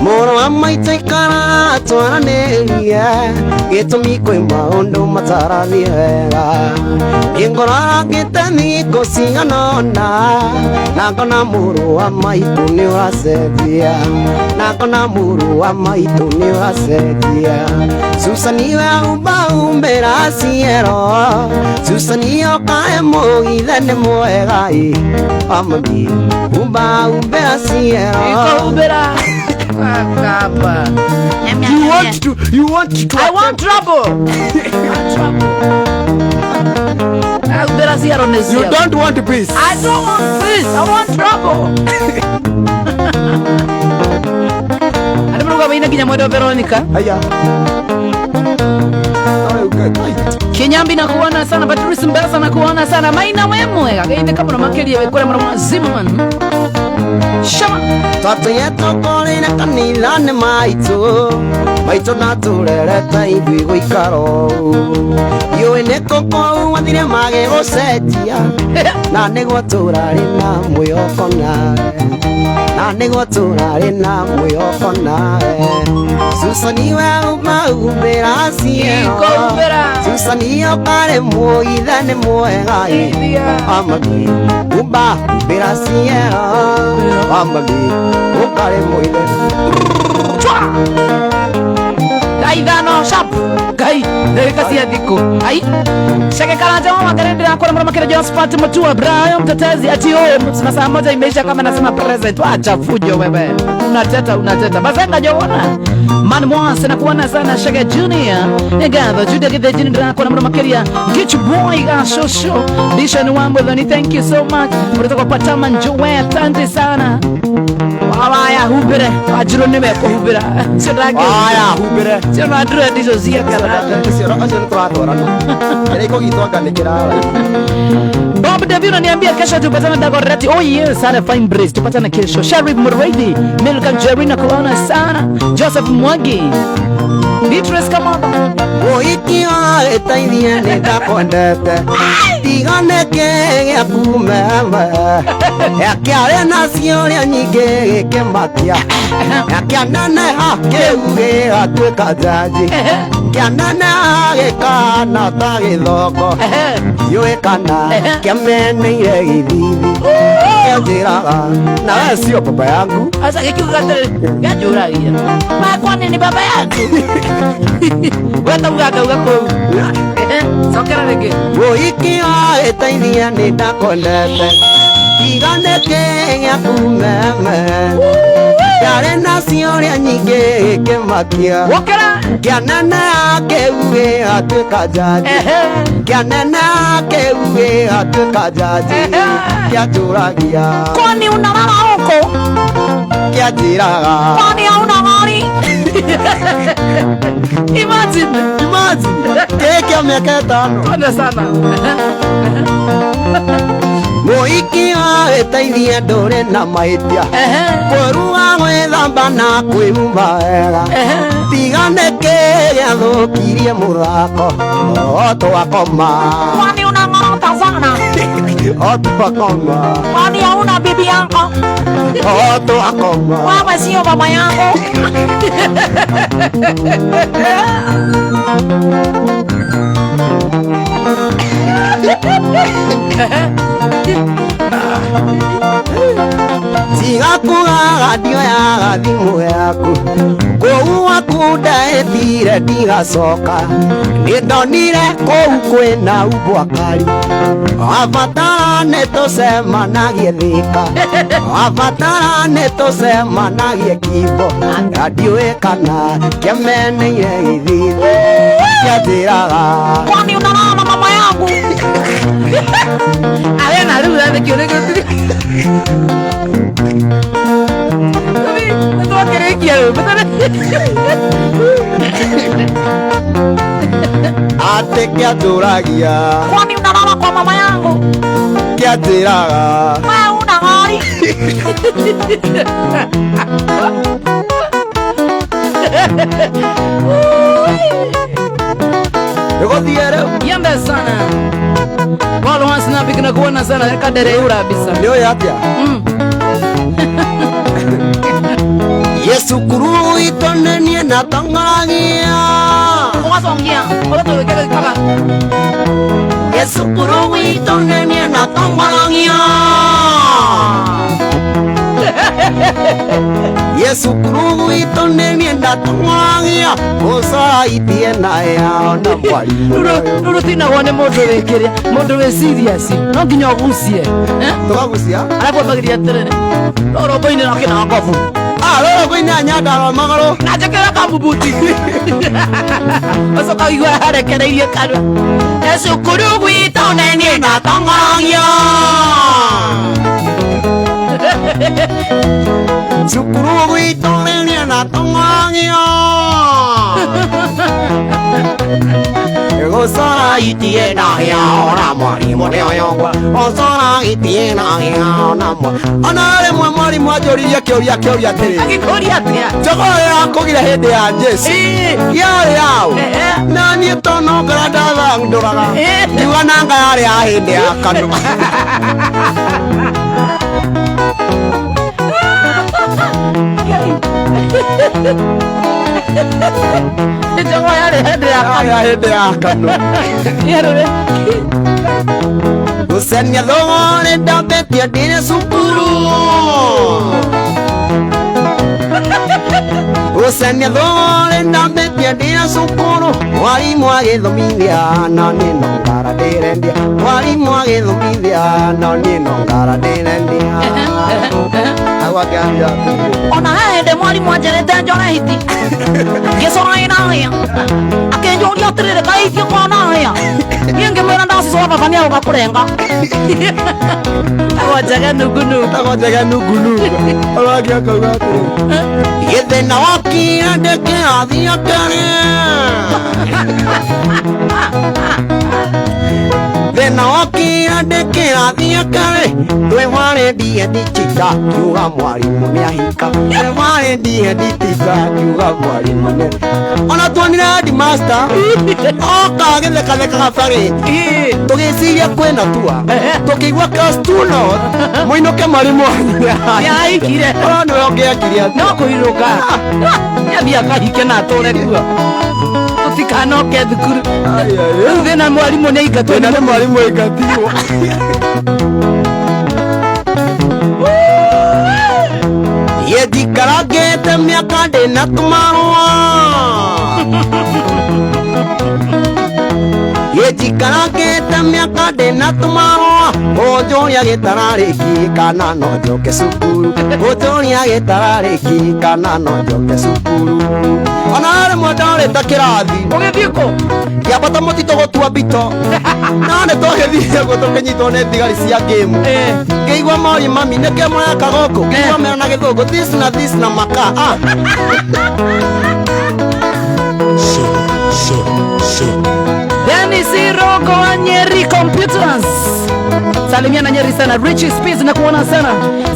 Mũrũ wa maitũ ikara twaranĩrie Gĩtũmi kwĩ maũndũ matarathiĩ wega Ngĩngoragĩte thikũ ciganona Na ngona mũrũ wa maitũ nĩ ũracenjia Na ngona mũrũ wa maitũ nĩ ũracenjia Susani we umbaumbĩra ciero Susani okae mũgithe nĩ mwega Amami umbaumbĩra ciero Ikaumbĩra Kapa You want to I want trouble Umbĩra ciero nĩ ciero You don't want peace I don't want peace I want trouble Andũ maruga maina nginya mwendo Veronica Aya Kinyambi na kuona sana Patrice Mbesa na kuona sana Maina we mwega Geithĩka mũno makĩria wĩkũrĩa mũno Zimmerman Shama Tatu yetu kũrĩra kanitha nĩ maitũ na tũrerete ithuĩ gũikara ũũ Yũĩ nĩ kũkũ wathire magĩgũcenjia Na nĩguo tũrarĩ na mwĩhoko nawe Na nĩguo tũrarĩ na mwĩhoko nawe Susani we umaumbĩra ciero Susani ũkarĩ mũgithe nĩ mwega Amami umbaumbĩra ciero Amami ũkarĩ mũgithe Daithano sharp Ngai kasi ya diko ai shake karanja mama karendera kwa mama kile Jones Party Mutua Brian mtetezi ati masaa moja imeisha kama nasema present acha fujo wewe unateta bazenga jona man mwase na kuona sana Shake Junior Egatho Judah Githe Junior kwa mama kile get your boy shosho Dishani Wambo Dhani thank you so much mtoka Patama Njowe asante sana Waya hubere ajiro nime ko hubera sirage waya hubere sio adro dizo zia kala sio acha nitwatora ile ko gitwanga nikirala Bob David ananiambia kesho tupatane Dagoretti oh yes sana fine breeze tupatane kesho Sharif Muridi Milka Jerina kuona sana Joseph Mwagi Beatrice Kamaba Oikia etaithia ndakondete tigane kege kumema yakiare nacio ria nyingi kemakia yakianane hakeuge atuika jaji kianane agikana ta githoko yuikana kiameneire githithi kianjiraga nawe sio baba yangu asa gikiuga gajuragia makwani ni baba yangu weta ugakauga kou sokera rege oikia etaithia ndakondete tigane kege kumema yare nacio ria nyingi kemakia wokera kianana keuge atuika jaji kianana keuge atuika jaji kiaturagia kwani unalala huko kiajiraga kwani hauna mali imagine keke miaka 5 ana sana Moikia etaithia ndore na maitia Kwerua gwethamba na kwĩhumba wega Tigane kĩrĩa thũkirie mũthako Twakoma Kwani unang'ota sana Twakoma Kwani hauna bibi yako Twakoma Wewe sio baba yangu Tigakugaga ndioyaga thimũ yaku Kũu akunda ethire ndigacoka Nĩndonire kũu kwĩna umbwakari Wabatara nĩtũcemanagie Thika Wabatara nĩtũcemanagie Kimbo Na ndiũĩ kana kĩameneire githithi Kĩanjĩraga Kwani unalala mama yangu Arena rĩu athekio nĩgĩtiri Ate kiaturagia Kwani unalala kwa mama yangu Kiatiraga Wewe una gari Yuko diere Yambe sana Walo hansina bikina kuona sana kadere ura bisa Leo yatia Yesu kuru itonenie na tangaragia Mwasongia Oto wekele kaka Yesu kuru itonenie na tangaragia Yesu kuru itonenie na tangaragia Osa itie na yao na mwari Nuru tina wane modo wekeria Modo we serious No nginya ogusie Tukagusia Alafu wabagiria terene Loro boine na kina wakofu Loro boine anyada wa magaro Nachekera kambubuti Oso kawigwa harekere iye karwa Yesu kuru itonenie na tangaragia Sukuru itonenie na tangaragia Osara itie na yao na mwari moneo yongwa Osara itie na yao na mwari Anare mwari mwajoriria kioria tiri Akikoria tia Jogo ya kogire hende ya Jesu Yao Nani tono grada ndoraga Niwananga yare ya hende ya kano Jogo ya hende ya kano Yarore Usenya dhogore dabetia dire sukuru Gũcania thogore ndambĩtie ndĩra cukuru mwarimũ agĩthomithia no niĩ no ngara ndĩrendia mwarimũ agĩthomithia no niĩ no ngara ndĩrendia agwakĩambia ona hĩndĩ mwarimũ anjerete njore hiti ngĩcora ĩnahĩa akĩnjũria atĩrĩrĩ kahitie mwana hĩa niĩ ngĩmwĩra ndacicora baba nĩagũgakũrenga agwajega nungunu agwakia akauga atĩrĩ gĩthĩna wakira ndĩkĩrathi akĩrĩ thĩna wakira ndĩkĩrathi akĩrĩ twĩmwarĩ ndiendi tita kiuga mwarimũ nĩahika twĩmwarĩ ndiendi tita kiuga mwarimũ nĩ ona tuonire headmaster oka gĩthekathekaga barĩ tũgĩciria kwĩna tua tũkĩigua class 2 north mũinũke mwarimũ nĩahikire ona nĩwe ũngĩekire no kũirũka nĩambia akahike na atũre kuo tũtikanoke thukuru rĩu thĩna mwarimũ nĩaingatwo nĩ mwarimũ aingatirwo ye ndikarangĩte mĩaka ndĩna tũmarũa ye ndikarangĩte mĩaka ndĩna tũmarũa ũnjũria gĩtararĩki kana no njoke cukuru ũnjũria gĩtararĩki kana no njoke cukuru ona rĩmwe ndarĩta kĩrathi ũgĩthiĩ kũ ngĩambata mũtitũ gũtua mbito no nĩtwagĩthire guo tũkĩnyitwo nĩ thigari cia ngĩmu ngĩigua mori mami nĩkĩ mũreka gũkũ ngĩigua mera na gĩthũngũ this na maka Dennis Iroko wa Nyeri Computers. Salimia na Nyeri sana. Richie Speeds na kuona sana.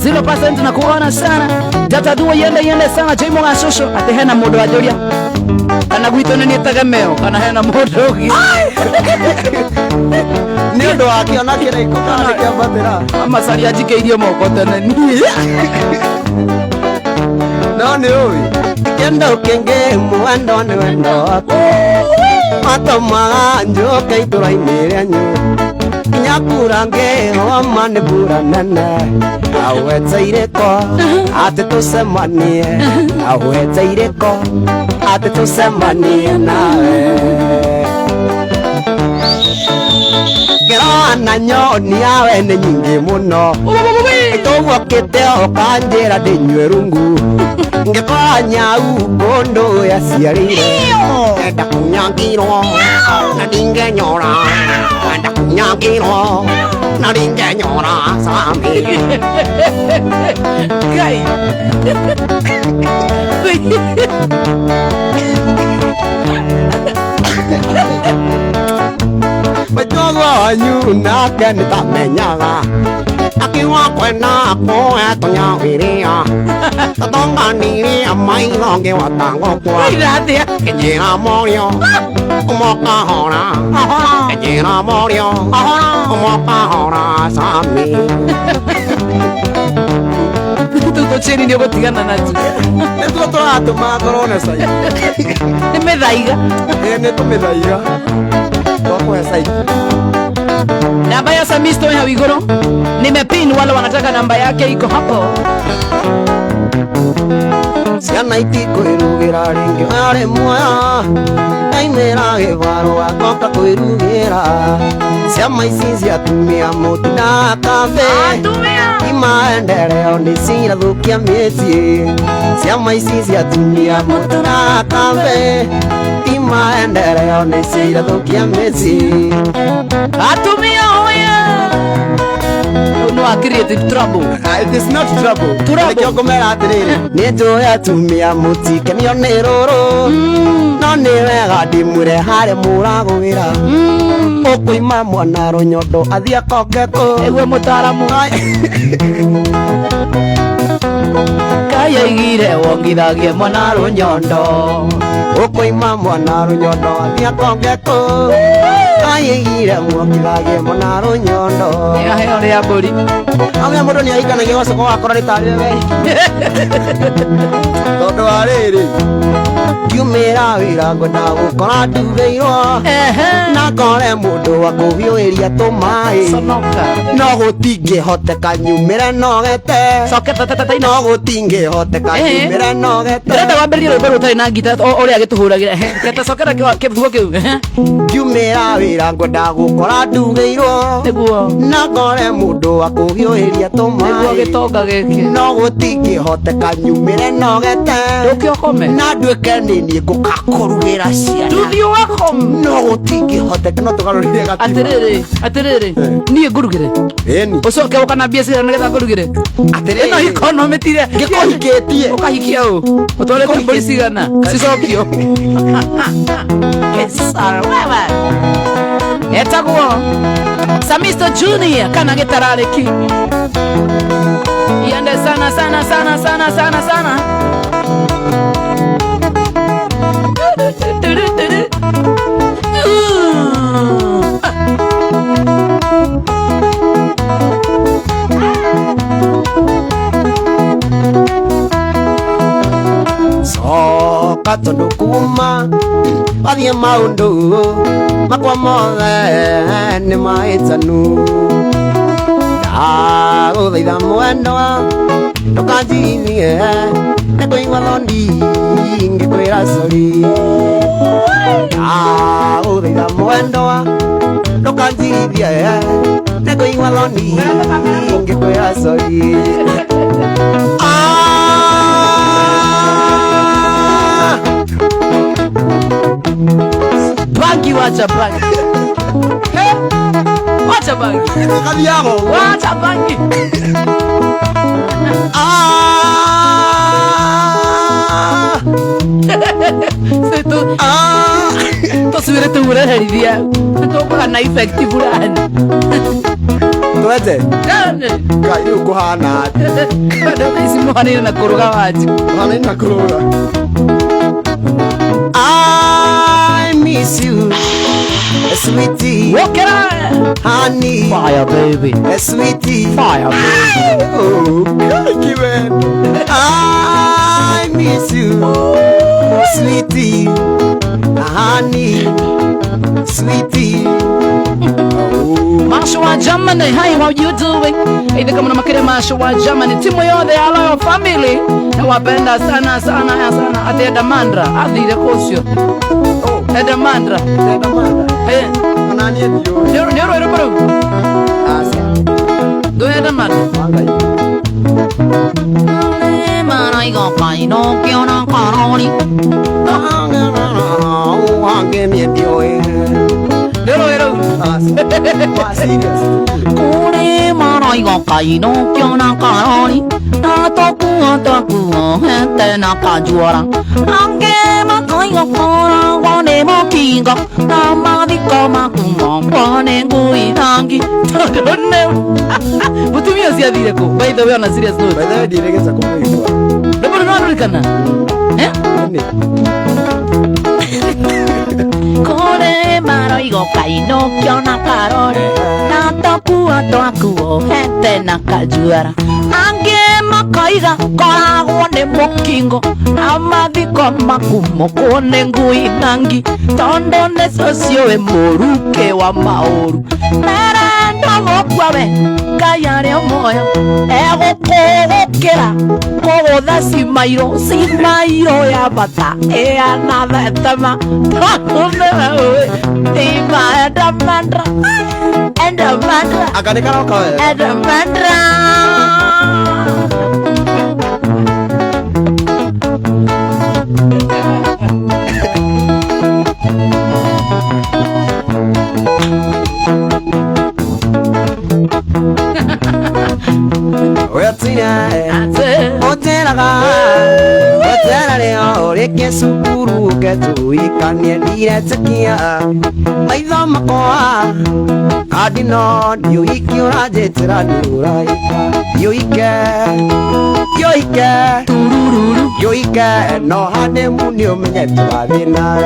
0% na kuona sana. Data duo yende sana. Jaimo nga shosho. Ate hena modo wa joria. Kana guito nini tagameo. Kana hena modo. Nĩũndũ wakĩo na kĩraiko kana kĩambatĩra amasari ajike irio moko tene no nĩ ũĩ kĩndũ kĩngĩ mwendo nĩ wendo waku matũmaga njũke itũra-inĩ rĩanyu nginya kura ngĩhoma nĩ mbura nene awetseirĩko atĩ tũcemanie awetseirĩko atĩ tũcemanie nawe Kerana nyoni yawe nĩ nyingĩ mũno tũgũkĩte ũkanjĩra ndĩnyue rungu ngĩkora nyau kũndũ yaciarĩire enda kunyangĩrwo na ndingĩnyora enda kunyangĩrwo na ndingĩnyora Sami Ngai Matogo wanyu nake nĩtamenyaga akiuga kwena kũhe tũnyawĩrĩa tũtonganirie maitho ngĩwatangũkwa kĩnjĩra morio ũmoka hora kĩnjĩra morio ũmoka hora Sami tutocheni nĩ gũtigana na ti nĩtuo tũratũma ngorwo na cai nĩmĩthaiga nĩtũmĩthaiga twakũhe cai namba ya Samisto hau igũrũ nimepin wale wanataka namba yake iko hapo ciana itikwĩrugĩra rĩngĩ arĩ muoya naimĩra gĩbarũa goka kwĩrugĩra ciama ici cia atumia mũtinaga kambĩ imaendeleo nĩ cirathũkia mĩciĩ ciama ici cia atumia mũtinaga kambĩ imaendeleo nĩ cirathũkia mĩciĩ atumia hoya no creative trouble it is not trouble trouble ngũmera atĩrĩrĩ nĩ njũĩ atumia mũtikenio nĩ rũrũ no nĩ wega ndĩmwĩre harĩa mũragũĩra ũkũima mwana rũnyondo athiĩ akoke kũ ewe mũtaramu Ngai aigire wongithagie mwana rũnyondo ũkũima mwana rũnyondo athiĩ akoke kũ ayegire mwokirage monaro nyondo ya heo ya bori amya mundu ni aikanagia gocoko wakora ritari we tondu wa riri ndiumira wira ngwenda gukora ndugeirwo na ngore mundu wa kuhiuiria tumai no gutingihoteka nyumire nogete no gutingihoteka nyumire nogete ndenda wambiririe rwimbo rutari na ngita uria agituhuragira kete cokera kibugo kiu ndiumira wira ngwenda gukora ndugeirwo niguo na ngore mundu wa kuhiuiria tumai niguo gitonga giki no gutingihoteka nyumire nogete ndukiokome na nduike nini ngukakurugira ciana nduthio wako no gutingihoteka no tugarurire gatima atiriri nie ngurugire eni ucoke ukana biacara nigetha ngurugire atiriri ino economy tire ngikuhikitie ukahikia u utwarete mburi cigana cicokio kesara wewe etagwo Samisto Junior kana gitarariki iende sana sana sana sana sana sana soka tondu kuma wathie maundu makwa mothe ni maitanu ndaguthaitha mwendwa ndukanjigithie nikuigua thondi ngikwira sori ndaguthaitha mwendwa ndukanjigithie nikuigua thondi ngikwira sori bangi wacha bangi wacha bangi kabiago wacha bangi seto to subire tu gura herithia to kana effective fulani twete kai ukuhana bado isimu hani na kuruga waji hani na kuruga I miss you sweetie Walker honey fire baby sweetie fire baby oh give it I miss you sweetie honey sweetie Marshall wa Germany, hi, how you doing? Hivi kama unamakere Marshall wa Germany, timu yote ya Royal Family nawapenda sana sana sana. Ati Edamandra, ati Rekosio. Oh, Edamandra. Eh, nani ndio? Ndio bro. Asa. Do Edamandra. Mara igo kai no kiona karoni. Wange ndio. Ndio. Kore mara igo kai no kiona karoni. Na toku hete na kajuara. Ange makai go kora wane mokinga. Na madiko makumo wane ngui hangi. Mutumia si adire ko. By the way on a serious note. By the way diregeza kumuigwa. Ndio no Americana. Eh? Kore mara igo kai no kiona karoni. Na toku atoku hete na kajuara. Ange makaiga koragwo nĩ mũkingo na mathiko makumo kuone ngui nangi tondũ nĩcio ciũĩ mũruke wa maũru merenda gũkua we Ngai arĩ o muoyo egũkũgũkĩra kũgũtha cimairũ ya bata ĩana thetema nĩwe ũĩ ima Edamandra akaonekana ukawe Edamandra otera leo reke sukuru getuikanie ndiretĩkia maitho makwa kadi no nĩ ũhiki ũranjĩtĩra nĩ ũraika yoike no honeymoon yo menyetu adina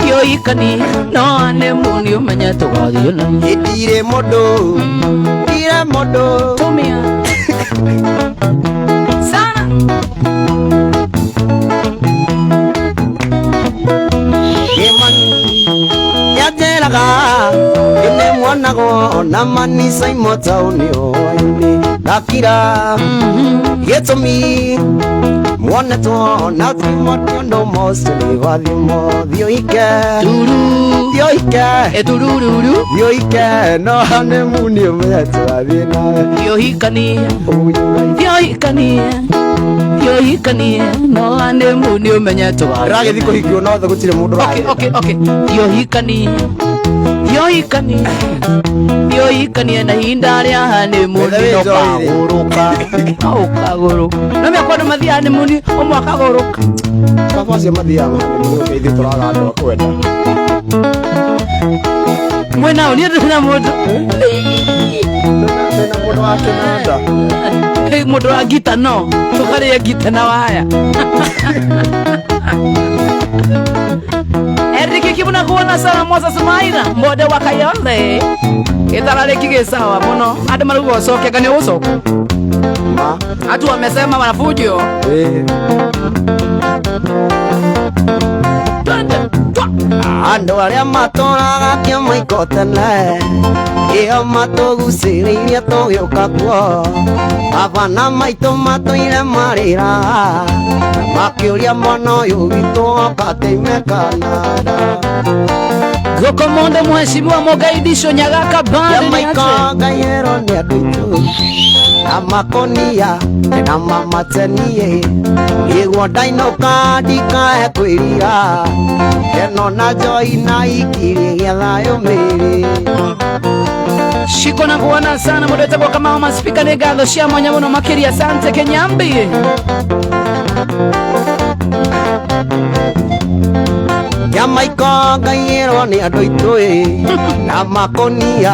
yohikani no honeymoon yo menyetu adina idire modo tumia sana yatelaga ine mwana go namani sai motauni oyuni dakira yetomi mwana to na timoto no mostly vadimo dioike no honeymoon yo metatavina yohikani no honeymoon yo menyetu rage thiko hikio no tho gutire mundu okay yohikani na hinda ria honeymoon no kaguruka no me akwenda mathia honeymoon umwe akaguruka kafasia mathia honeymoon methi turaga ndo kwenda mwena oni ndina mundu wake nanda mundu wa gita no tukaria gita na waya Erike kibuna kuona sana Moses Maina mbode wakayole itarale kige sawa muno ade marugo soke kane usoko ma atu wamesema wanafujo ando aria matoraga kia maikotene iyo matogusiriria tugioka kuo abana maito matoire marira makiuria mwana uyu witu okateime Canada Goko monde mheshimiwa Mogaidisho Nyagaka bandi maikanga yero ni aduitu amakonia na mamatenie igwo dainoka dikae kwirira eno na joina ikiri githayo miri shiko na kuona sana modeta kwa kama mama speaker negatho cia mwanya muno makiria asante Kenyambi Jamaica gairo ni adoitoe na makonia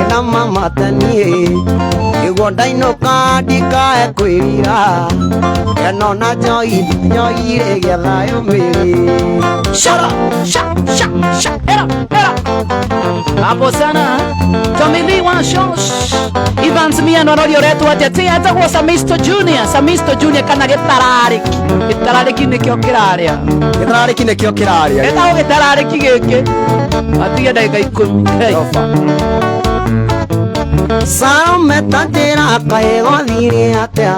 na mamatanie igwo dainoka dikae kwirira eno na joire githayo miri shara era hapo sana Tomiliwa shosh Evans miano radio retu atete atagwo Samisto Junior kana gitarariki nikio kiraria etago gitarariki giki atige ndagika 10 sao metatira kaego thire atia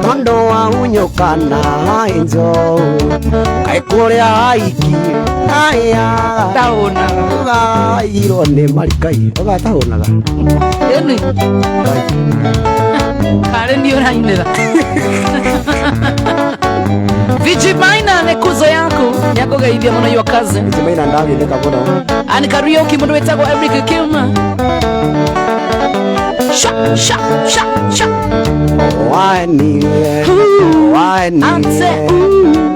tondo wa unyukana enjo kaikuria aiki aya tauna iro ne marikai oga taunaga eni kare ndio rainera Vijimaina ne kuzo yako gaithia muno yo kazi Vijimaina ndavi ndeka bono ani karaoke mundu wetagwo Eric Kilma sha wani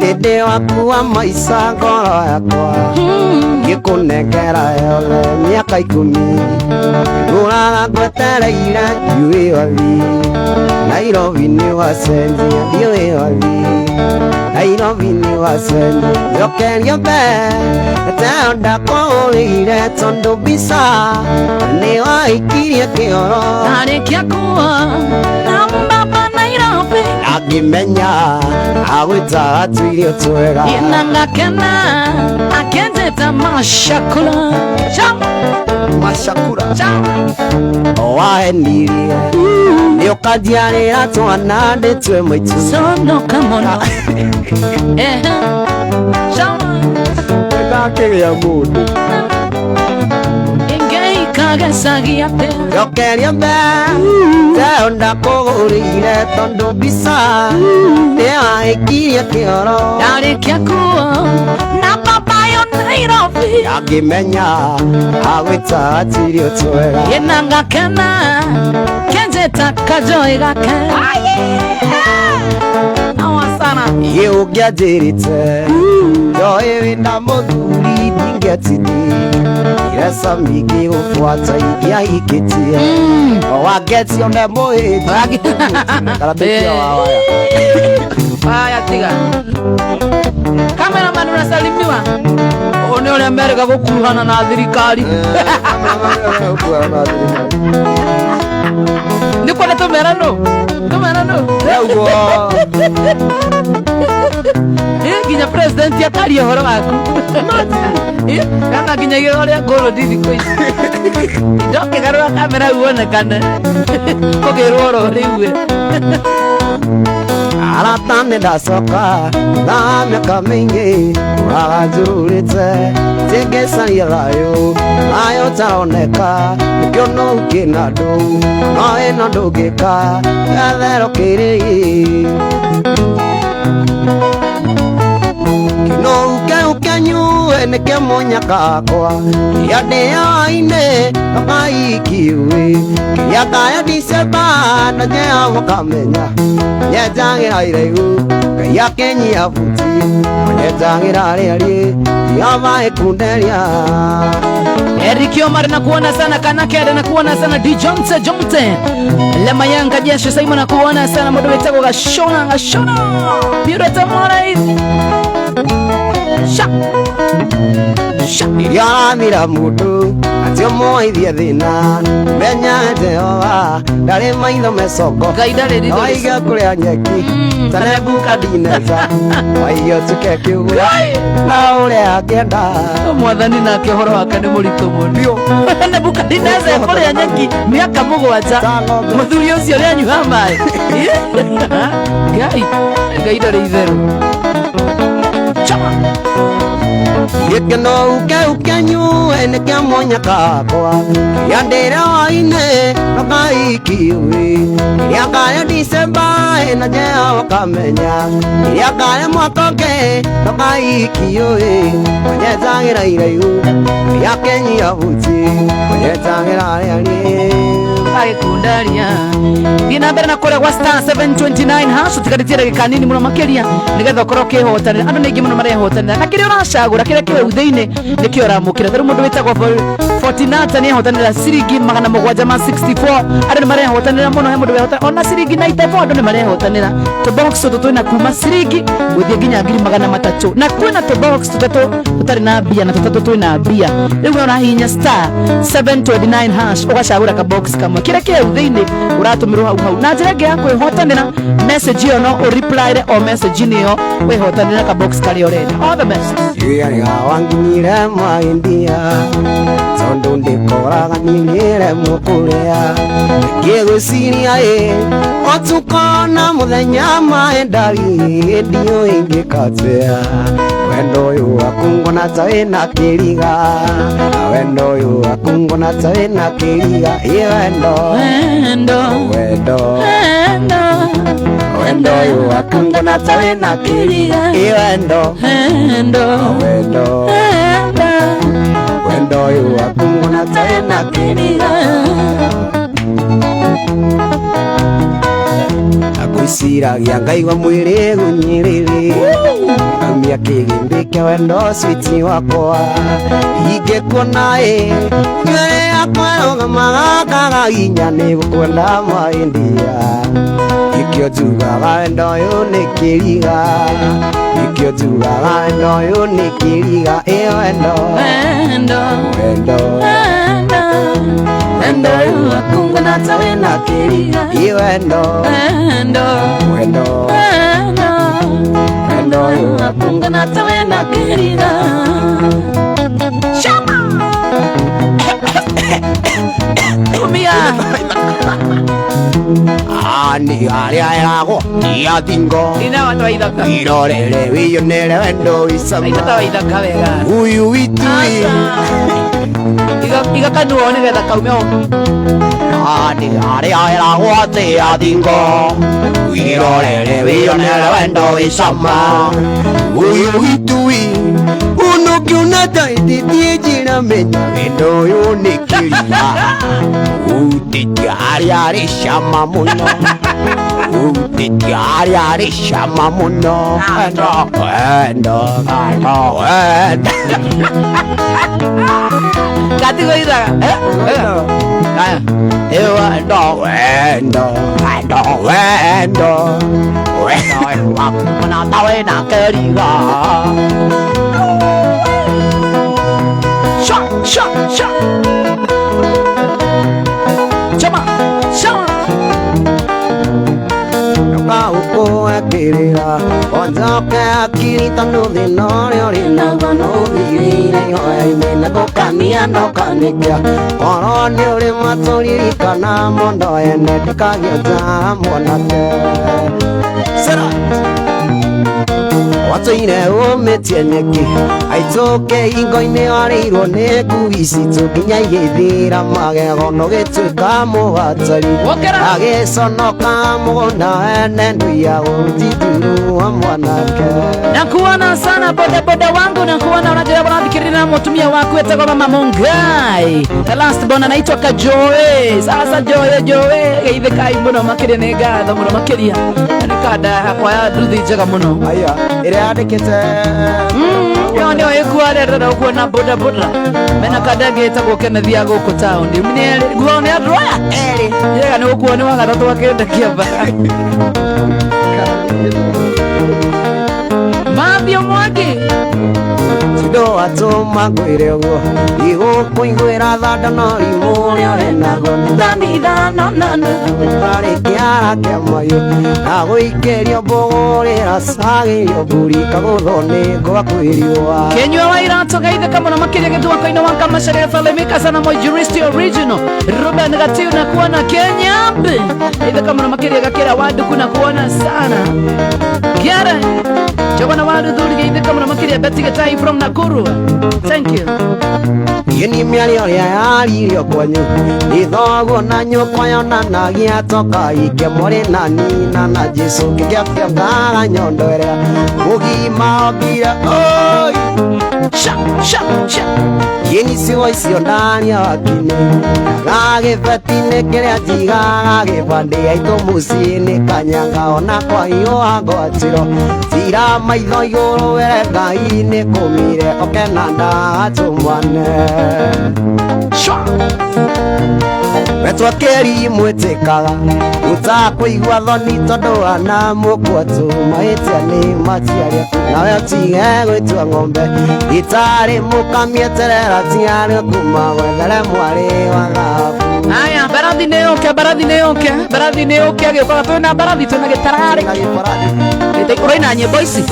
dede waku wa maisha ngoro yakwa gikunengera yole miaka 10 nguraga ngwetereire njui wathi Nairobi ni wacenjia ndiũĩ wathi Nairobi ni wacenjia njokerio mbe teo ndakũgũrĩire tondũ mbica nĩ waikirie kĩoro tarĩkia kuo na mbamba Nairobi angĩmenya agwĩta atuirio twega ina ngakena akendeta mashakura wahenirie nĩ ũkanjiarĩra twana ndĩtue maitũ sonoka mũno ngakĩgĩa mũndũ ingĩikagecagia te njokerio mbe teo ndakũgũrĩire tondũ mbica nĩ waikirie kĩoro ndarĩkia kuo na babayo Nairobi angĩmenya agwĩta atirio twega ina ngakena kenjeta kajoi gake sana Yo gyajerite Yo ewe na moduri dingetini Iresa migi ufuata idia ikitia Wageti yone moe Karabekia wawaya Aya tiga Cameraman unasalimiwa One ole Amerika kukuruhana na thirikari Niko na tomerano Yaugo Ginya president ya tari horo waku Kanga ginya gero ya golo didi koi Ndoke garua kamera uone kana Kogeroro riwe Alatane da soka Na miaka mingi Wagazurite Tege sanyelayo Ayo taoneka Kiono ukinado Noe no dogeka Gathero kirei Kino uke nyue Nike monya kakwa Yade ya ine Kama ikiwe Yata ya diseba Na jea wakamenya Nyetangira iregu Kaya kenyi ya futi Nyetangira reali Yava ekunderia Eric Omar nakuona sana, Kanakere nakuona sana, D Jonte Lema Yanga Jesho Simon nakuona sana, Modo Wetako Gashona Pureta Morais Yaramira mudu Atio moithia thina Menya Jehova Ndari maitho mesoko Gaidare rido Waiga kurea nyeki Tanebuka dineza Waio tuke kiugu Na urea kenda Mwathani na kehoro wake ni murito muno Nebuka dineza kurea nyeki miaka mugwanja Muthuri ucio ri anyuha mai Gaidare itheru Chama Yekeno uke nyue Nike monya kakwa Yandere waine Naka ikiwe Yakaya Disemba Na jea wakamenya Yakaya mwakoke Naka ikiwe Manyetangira iraiu Yakenyi ya huti Manyetangira reali Kundaria Dina mbere na kore kwa star 729 hash Utigaritira gikanini muno makeria Nigetha ukorwo kihotanira Andu ningi muno marehotanira Na kiria uracagura kiria kiwe uthiini Nikio uramukira Tharu mundu witagwo Fortinata ni ehotanira ciringi 764 Andu ni marehotanira muno He mundu wehotanira Ona ciringi 94 Andu ni marehotanira Tubox tutu na kuma ciringi Guthie nginya 300 Na kwina tubox tutatu Tutari na bia na tutatu twina bia Riu urahinya star 729 hash Ugacagura ka box kamwe Kira kia uthini uratumirwo hau Na njira ya kwihotanira message iyo no reply o message niyo wihotanira ka box kari urenda all the best Yega wanginyire maindia Tondu ndikoraga ninyire mukurea Ngiguciria Otukona muthenya maendari Ndio ingikatea Wendo yu wakungona tawe na kiriga Wendo yu wakungona tawe na kiriga Wendo yu wakungona tawe na kiriga Wendo yu wakungona tawe na kiriga Akwiciragia ngaigua mwiri gunyiriri Kamia kigimbi kia wendo switi wakwa Ingekuona nywele yakwa rũgamaga kagaginya nĩ gũkwenda maindia Ikio njugaga wendo ũyũ nĩ kĩriga Ikio njugaga wendo ũyũ nĩ kĩriga Wendo ũyũ wakungana ta wĩna kĩriga Wendo ũyũ wakungana ta wĩna kĩriga Shama Tumia Ani aria yago Ia thingo Ina watu wa ithaka Irorere wiyonere wendo isama Ina wa ithaka wega Uyu witui Iga kanu wone getha kaumeo Ani aria yago Ia thingo Irorere wiyonere wendo isama Uyu witui Uno kiuna taititie jina menya Wendo yu nikiriga Utitia aria rishama muno Titiari shama muno Endo Kati ko ita Endo Manatawe na keriga Shot Chama Uko akirira Onzoke akiri tanu dhinore Orina gono dhirire Yoe kokania no kanikia Oroni uri maturiri kana mondo ene Tikagio mwanake Sera Watoine umetie nyeki Aitoke ingo-ine wareirwo nĩ ngui citũ nginya igĩthira magego no gĩtuĩka mũhatari agĩconoka mũgũnda ene nduia gũtituru wa mwanake. Nakuona sana boda wangu, nakuona unajua unafikirina mutumia wako etagwa Mama Mungai. The last born anaitwa Kajoe. Sasa Joe geithĩkai mũno makĩria nĩ ngatho mũno makĩria kada kwa ya nduthi njega mũno. Aya ĩrĩa yandĩkĩte yo nĩyo ĩkuarerera kuona boda mena kada getagwo Kennedy ya gũkũ town guo nĩ andũ aya erĩ yega nĩ gũkuo nĩ wa gatatũ akĩenda kĩamba Mambio Mwangi Sido atuma ngwĩre ũguo igũkũiguĩra thanda no rimũ ũrĩa ũrenago Ndanithano Tarĩ kĩara kĩa mayũ na gũikĩrio mbũgũrĩra cagĩrio mbũri kagũthwo nĩ ngwakwĩriũa Kenyua wa irato geithĩka mũno makĩria gĩtuako-inĩ wa Kamacharĩ Falemika sana Moijuristi Original Ruben Gatiu na kuona Kenya geithĩka mũno makĩria gakĩra Wanduku na kuona sana Kiara Jogona Wanduthuri geithĩka mũno makĩria Betty Getai from Nakuru. Thank you. Yeni mĩario ĩrĩa yaririo kwanyu ithoguo na nyũkwa yonanagia toka ike mũrĩ na nina na Jesu kĩgĩakĩongaga nyondo ĩrĩa ũgima okire oi Sha Yeni ciugo icio ndania wakinĩ gagĩbeti-inĩ kĩrĩa njigaga gĩbandĩ aitũ mũciĩ-inĩ kanyanga ona kwa iũa ngwatĩro tira maitho igũrũ were Ngai-inĩ kũmire oke na ndatũmane Wetwakeri mwĩtĩkaga ũtakũigua thoni tondũ ana mũkwatũ mahĩtia nĩ matiaria nawe ũtige gwĩtua ng'ombe itarĩ mũkamie terera tiarĩ kuma gwethere mwarĩ wa thahabu Aya, barathi nĩ ũke agĩũkaga twĩna barathi twĩna gĩtararĩ ũraina nyĩmbo ici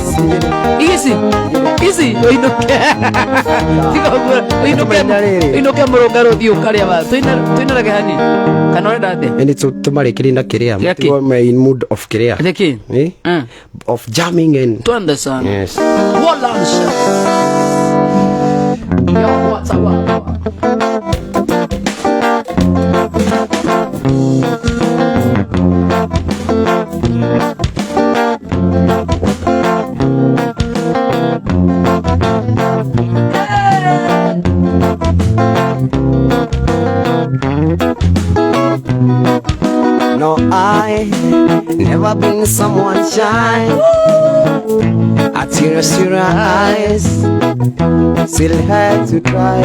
ũinũke ũinũke mũrũngarũ thiĩ ũkarĩa wa twĩna rege hani kana ũrenda atĩa Eni tumarĩkĩrie na kĩrĩa matigo main mood of kĩrĩa of jamming and twende sana yes Wallansha Yo, what's up? No, I never been someone shy. I tears your eyes, still had to try.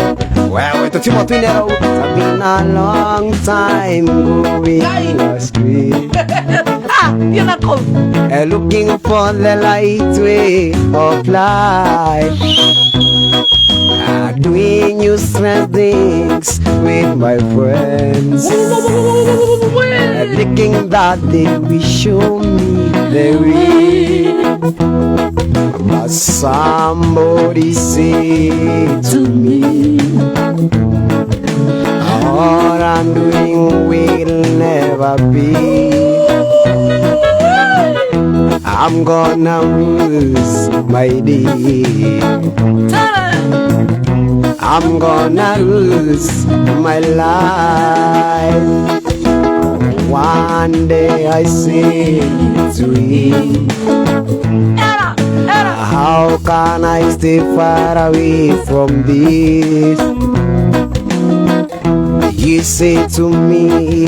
Well, it's a Timothy. It's been a long time going astray. You're not cold. Looking for the light way of life. Doing new strange things with my friends. Thinking that they will show me the way. But somebody said to me, all I'm doing will never be. I'm gonna lose my day. I'm gonna lose my life. One day I say to him, how can I stay far away from this? He said to me,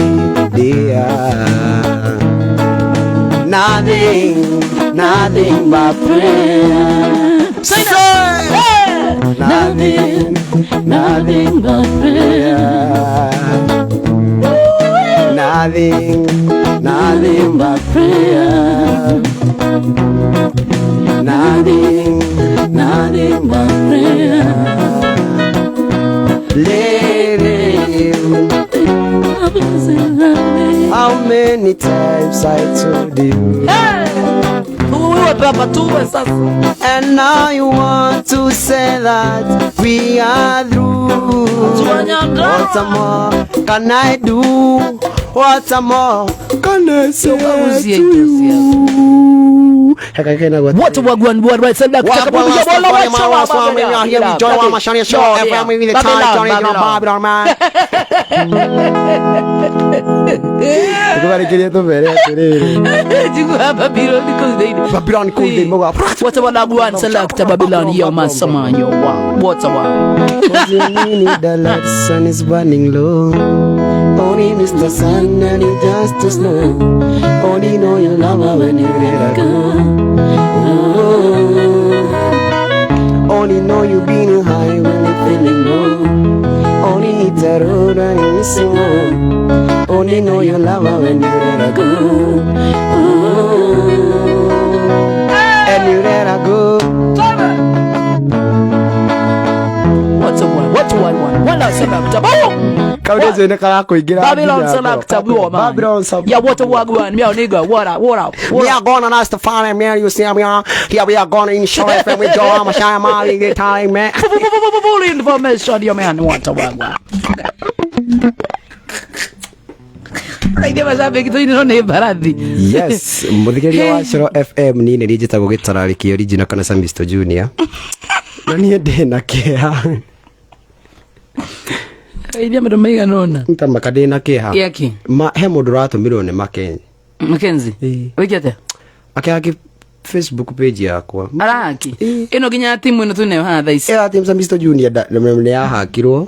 dear, nothing but prayer. Say nothing but prayer. Nothing but prayer. Nothing but prayer. Lady, how many times I told you? And now you want to say that we are through. What more can I do? What more can I say to you? What wagwan right said that what about that one select Babylon yo man saman yo what about the light sun is burning low. Only Mr. Sun and it just to snow. Only know you love her when you let her go. Only know you being high when you're feeling low. Only hit the road and you missing home. Only know you love her when you let her go. And you let her go. What's a one? What one? One else about Babylon select man. Yeah, what a wagwan, me nigga, what up? We are gonna ask the father, man. You see, we are here. We are gonna ensure FM with Joe, my shine, my good time, man. Full information, your man. What a wagwan. Yes, muthikiriria wa Shiro FM ni nĩ njĩtagwo gĩtararĩki original kana Samisto Junior. Na niĩ ndĩna kĩeha. Idia mero mega nona. Ntamaka ndĩna kĩeha. Yaki. He mũndũ ũratũmirwo nĩ Makenzi. Makenzi. Wĩkĩte? Akĩhaki Facebook page yakwa. Arahaki. Ĩno nginya timu ĩno tuneyo haha thaa ici. Team Samisto Junior nĩ yahakirwo.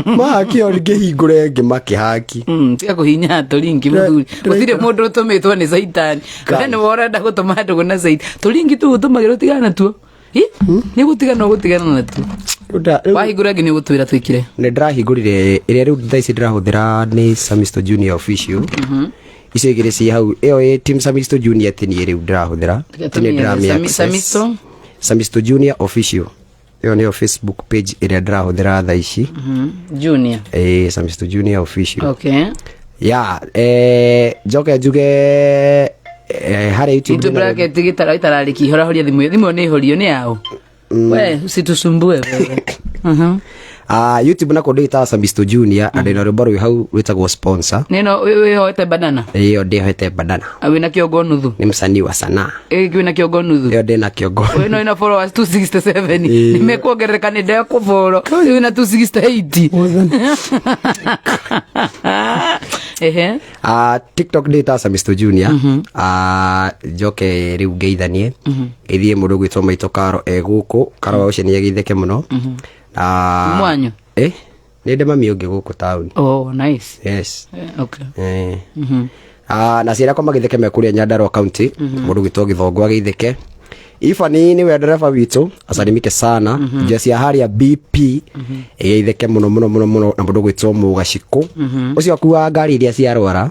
Mahakio ngĩhingũre ngĩmakĩhaki. Tiga kũhinya tũringi mũthuri. Gũtirĩ mũndũ ũtũmĩtwo nĩ Saitani. Kana worenda gũtũma andũ na Saitani. Tũringi tu ũtũmagĩrwo tigana tuo. Nĩ gũtigana na tu. Wahingũra ngi nĩ gũtwĩra twĩkire. Nĩ ndĩrahingũrire ĩrĩa rĩu thaa ici ndĩrahũthĩra nĩ Samisto Junior official. Icio igĩrĩ ci hau ĩyo Team Samisto Junior tini rĩu ndĩrahũthĩra. Tini ndĩramĩa Samisto Junior official. Ĩyo nĩyo Facebook page ĩrĩa ndĩrahũthĩra thaa ici. Junior. Samisto Junior official. Okay. Yeah, njoke njuge harĩ YouTube bracket gĩtararĩki horahoria thimũ nĩ ihorio nĩ yao. We usitusumbue wewe. YouTube nako ndĩta Samisto Junior na ndĩna rwĩmbo rwĩ hau rwĩtagwo sponsor. Nĩno wĩhoete bandana. Ĩyo ndĩhoete bandana. Wĩna kĩongo nuthu. Nĩ msanii wa sanaa. Wĩna kĩongo nuthu. Ĩyo ndĩna kĩongo. Wĩna ina followers 267. Nimekuongerereka nĩ ndeko follow. Wĩna 268. Ehe. TikTok ndĩta Samisto Junior. Njoke rĩu ngeithanie. Ithie mũndũ gwĩtwo Maitũ Karo gũkũ. Karo ũcio nĩ agitheke mũno. Mwanyu. Nĩ ndĩ mami ũngĩ gũkũ town. Oh, nice. Yes. Okay. Na ciĩra kwa magitheke me kũrĩa Nyandarua County. Mũndũ gwĩtwo Gĩthongo agitheke. Ifani ni we dereva witũ asalimike sana. Jesi ya haria BP itheke muno na mũndũ gwĩtwo Mũgaciko. Ũcio akuwa ngari iria ciarwara.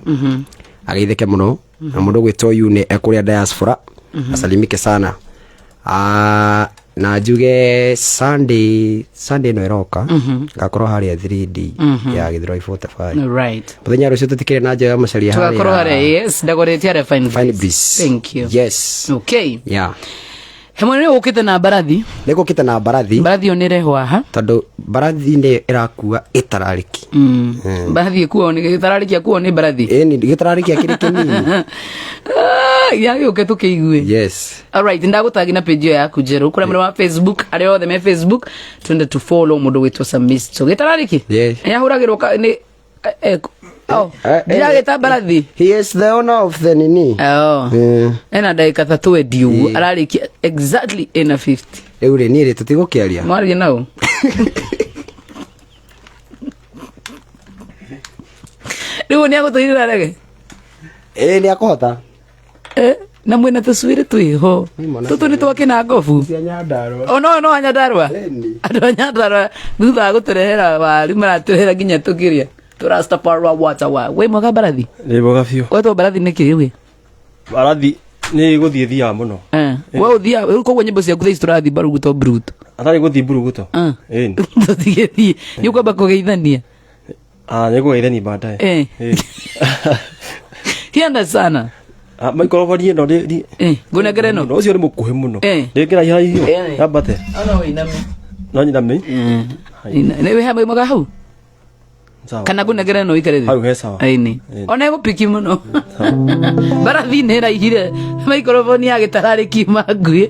Agitheke muno na mũndũ gwĩtwo Yune kũrĩa diaspora. Asalimike sana. Na njuge Sunday no iroka ngakorwo haria 3D ya Githurai 45. Right. Muthenya rũciũ tũtikire na njega macaria haria. Tugakorwo haria, yes, ndagoretia haria Fine Breeze. Thank you. Yes. Okay. Yeah. Hemwe nĩ ũkĩte na barathi. Nĩ gũkĩte na barathi. Barathi onirehwo haha. Tondũ barathi nĩ ĩrakua ĩtararĩki. Barathi ĩkuo nĩ gĩtararĩki akuo nĩ barathi. Nĩ gĩtararĩki akĩrĩ kĩnini. Yagĩũke tũkĩigue. Yes. Alright, ndagũtagi na page yaku njerũ kũrĩa mũndũ wa Facebook arĩa othe me Facebook twende to follow mũndũ gwĩtwo Samisto gĩtararĩki. Yes. Yahũragĩrwo nĩ Ndĩragĩta barathi. He is the owner of the nini. Ena ndagĩka 3 endiũ ararĩkia exactly ina 50. Rĩu rĩ niĩ tũtigũkĩaria. Mwaria nao. Rĩu nĩ agũtũirĩra rege. Nĩ akũhota. na mwena tusuire tuiho tutu ni twake na ngofu no Nyandarua andu Nyandarua thutha guturehera wari maraturehera nginya tukiria turasta parwa water wa we moga barathi ni boga fio weto barathi ni kiriwe barathi ni guthie thia muno we uthia kogwo nyimbo cia kuthia turathi baruguto bruto atari guthie buruguto tuthie yuko bakugeithania ni kugeithania baadaye hienda sana maikorobania no ndi gunegere no ucio ni mukuhe muno ndikira hiyo yambate ana we inami no nyinami ne we haba moga hau kana gunegere no ikare hau he sawa aini ona go piki muno barathi ne ra igire maikoroboni agitarari kimangui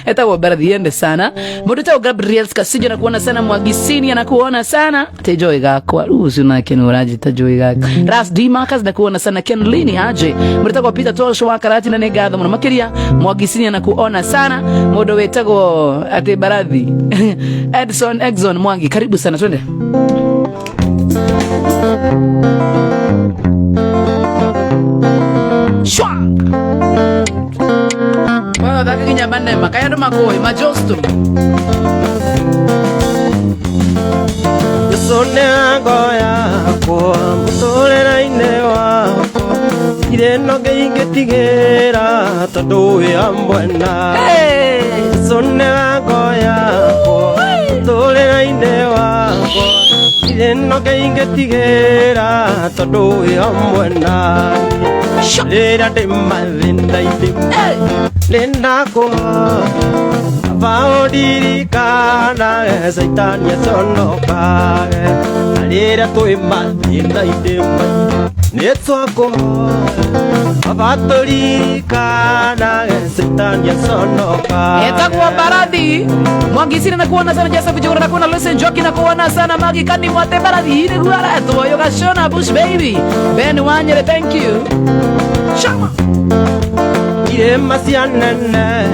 etagwo barathi ende sana mundu ta Gabriel Kasinjo na kuona sana Mwagisini na kuona sana tejoy gakwa ruhusu na Ken Uraji tejoy gakwa Ras D Marcus na kuona sana Ken Lini aje mundu ta Peter Tosho wa Karati na negatho muno makiria Mwagisini na kuona sana mundu wetagwo ate barathi Edson Exxon Mwangi karibu sana twende shwa wao dakinya bande makaya ndo makoi majosto yesone ngoya ko mutolera inewa ireno ngeigetigera tondu ya mbwana yesone ngoya ko mutolera inewa ireno ngeigetigera tondu ya mbwana lera de malinda lenda ko vaodirikana saitani sonoka lera to malinda netswako vatorikana saitani sonoka etakuwa baradi Mwagisini na kuona sana Jasa Vijura na kuona Listen Jockey na kuona sana Magi Kani Mwate baradi hili guara eto yoga shona Bush baby Ben Wanyere thank you Shama ire masianene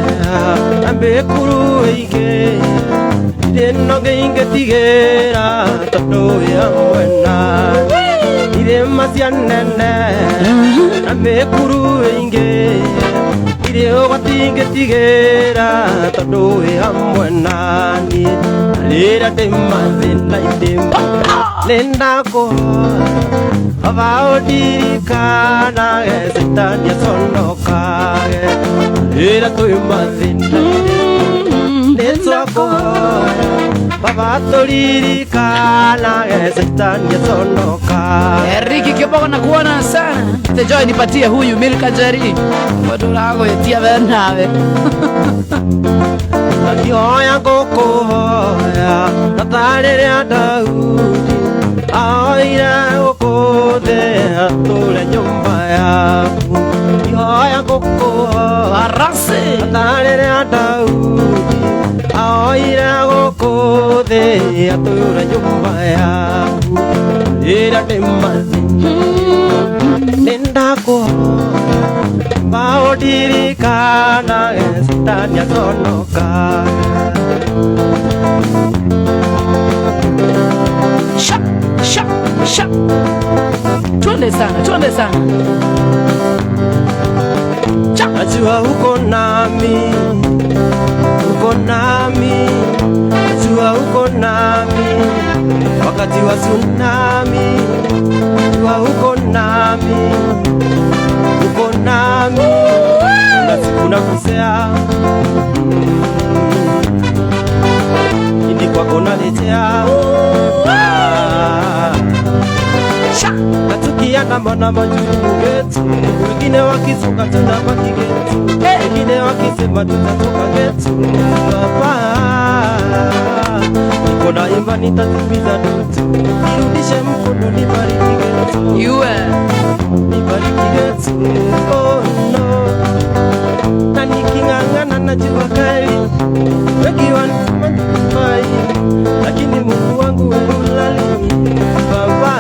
ambe kuru ike ire noge ingetigera tondu ya mwena ire masianene ambe kuru ike ire ogatingetigera tondu ya mwena ni lera de mazinda idemba lenda ko vaodirikana saitani sonoka lera to mazinda netswako vavatorikana saitani sonoka Eriki Kiobogo na kuona sana tejoy nipatie huyu Milka Jari watu lago yetia benawe Yoya gokoya natarere Daudi aira okode atule nyumba yaku yoya gokoya arase natarere Daudi aira okode atule nyumba yaku ira demazi nendako vaodirikana saitani sonoka sha twende sana najua uko nami najua uko nami wakati wa tsunami najua uko nami na siku nakosea ili kwako naletea natukiana mbona majungu getu wengine wakisoka tutabaki getu wengine wakisema tutatoka getu baba niko naimba nitatupiza dutu nirudishe mkono nibariki getu nibariki getu oh no na niking'ang'ana najua kali wengi wanafai lakini Mungu wangu wewe ulali baba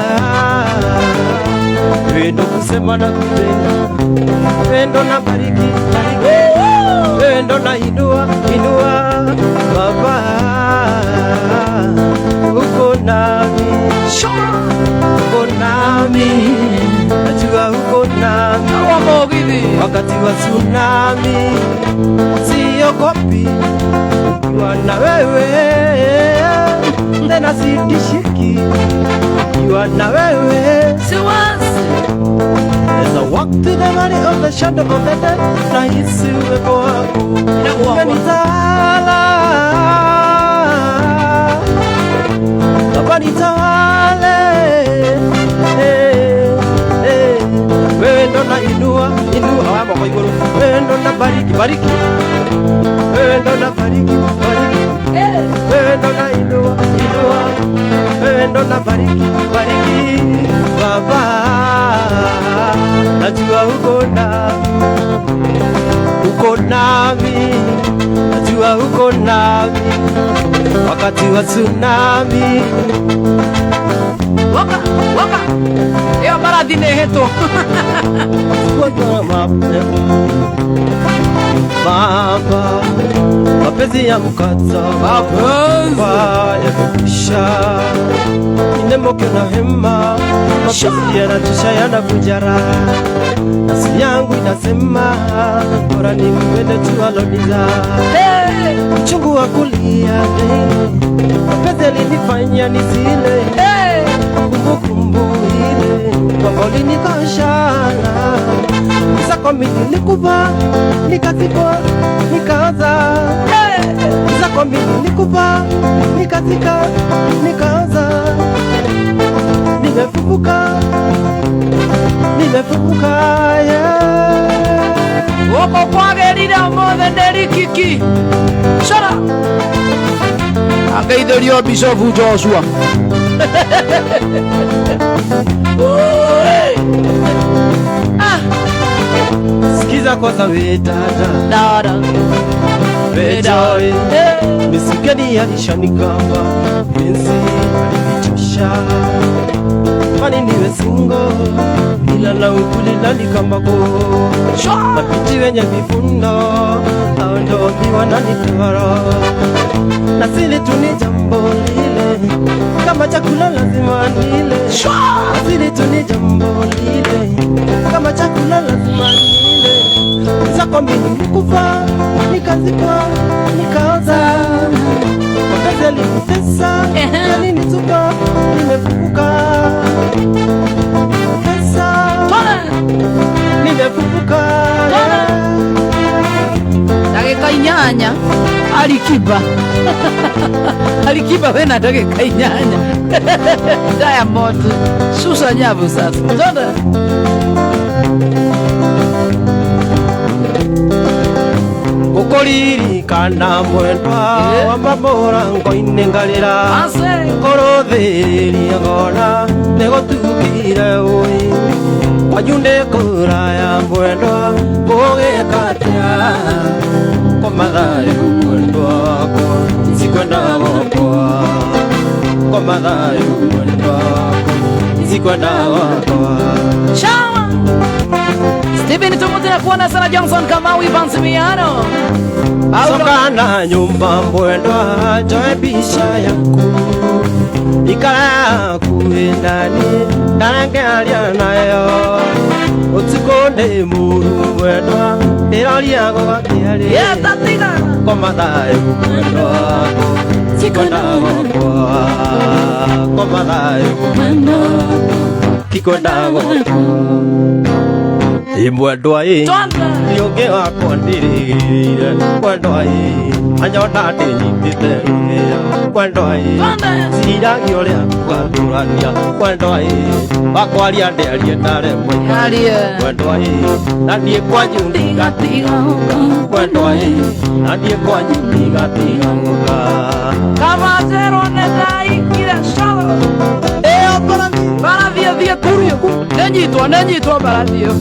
wendo kusema na kupenda wendo na bariki wendo na inua baba uko nami najua uko uko nami wakati wa tsunami, siogopi nikiwa na wewe, tena sitishiki nikiwa na wewe. As I walk through the valley of the shadow of the death, nahisi uwepo wako unanitawala, Baba nitawale. Wewe ndo nainua hapa kwa iguru, wewe ndo nabariki, wewe ndo nabariki, wewe ndo nainua, wewe ndo nabariki, Baba. Najua uko nami, najua uko nami wakati wa tsunami. Waka yo maradhi neheto Baba, mapenzi ya mkata Baba yamekwisha, inemoke na hema, mapenzi yanatisha yanavunjara, nafsi yangu inasema bora nimpende tu aloniza. Uchungu wa kulia mapenzi yalinifanya nisile, kumbukumbu ile kwamba ulinikoshala, kisa kwa mimi nilikupa nikazikwa nikaoza, kisa kwa mimi nilikupa nikazika nikaoza. Nimefufuka yeah. Woko kwagerira mothe nderikiki shara angeithirio Bishop Joshua sikiza kwanza we dada misikeni alishanikamba penzi alinichosha, mani niwe singo ila na ukuli nalikambako napiti wenye vifundo au ndo miwa nanikara, na sili tu ni jambo lile, kama chakula lazima nile, na sili tu ni jambo lile, kama chakula lazima nile. Kisa kwa mimi nikufa nikazikwa nikaoza, wakati alinitesa alinitupa, nimefufuka pesa, nimefufuka ndagika inyanya alikiba wena ndagika inyanya Diamond susa nyavu sasa zonda ukoririkana mwendwa wa mabora ngoine ngalira korotheria ngona negotukire ui wajunde kuraya mwendwa bogekatia komathayo mwendwa wako sikwenda wakwa komathayo mwendwa wako sikwenda wakwa Shawa Stephen tumutira kuona sana Johnson Kamau Ivan Simiano Sokana nyumba mwendwa joe bisha yaku ikara kuendani ndarangalia nayo utikonde muru mwendwa iralia gogakiali ya tatiga komathayo mwendwa sikwenda wakwa komathayo kikwenda wakwa mwendwa nionge wakwa ndirigirire mwendwa anyona ndinyitite mwendwa ciragi uria kwathurania mwendwa wakwaria nderie ndare mwendwa na niĩ kwanyu ndigatiga mwendwa na niĩ kwanyu ndigatiga Kamazero nedaikire shalo Barathio thie kurio Nenyitwa barathio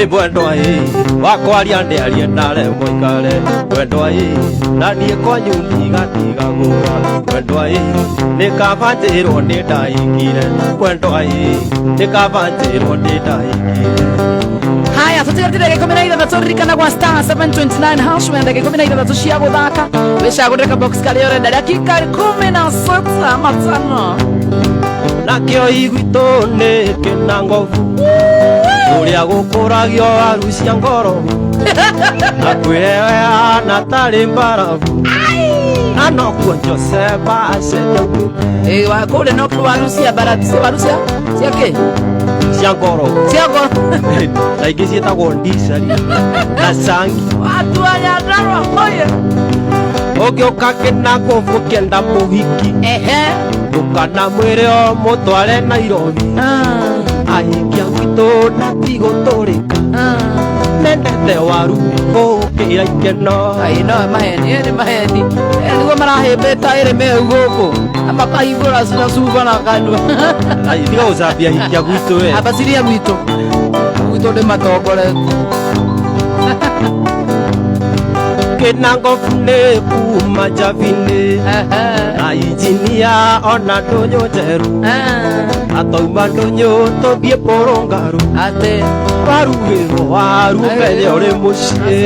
mwendwa wakwaria nderie ndare mwikare mwendwa na niĩ kwanyu ndigatiga mwendwa nĩkabanjĩrwo nĩ ndaikire mwendwa nĩkabanjĩrwo nĩ ndaikire. Haya tutigatire gikumi na ithathatũ ririkana gwa star 729 hash wenda gikumi na ithathatũ cia guthaka wicagũrĩka box karĩa ũrenda dakika 16 matano nakio igwito nĩ kĩnangobu ũrĩa gũkũragio waru cia ngoro na kwĩrewe na tarĩ mbarabu na nokuo Josepha acenjagũte wa kũrĩ no waru cia mbarabu waru cia kĩ cia ngoro na ingĩ ciĩtagwo ndicari na cangi watu wa Nyandarua oye ũngĩũka kĩnangobu kĩenda mũhiki ndũkana mwĩre o mũtware Nairobi ahikia gwitũ na tigũtũrĩka mendete waru gũkĩra ikeno no maheni nĩ maheni nĩguo marahĩmbĩta ĩrĩ mĩhũ gũkũ amakahingũra na cuba na kanua tiga gũcambia hikia gwitũ abaciria gwitũ ndĩ matongoretie kĩnangobu nĩ kuma Njabi-inĩ na injinia ona ndũnyũ njerũ atoima ndũnyũ tũthiĩ Pũrũngarũ warugĩrwo waru mbere ũrĩ mũciĩ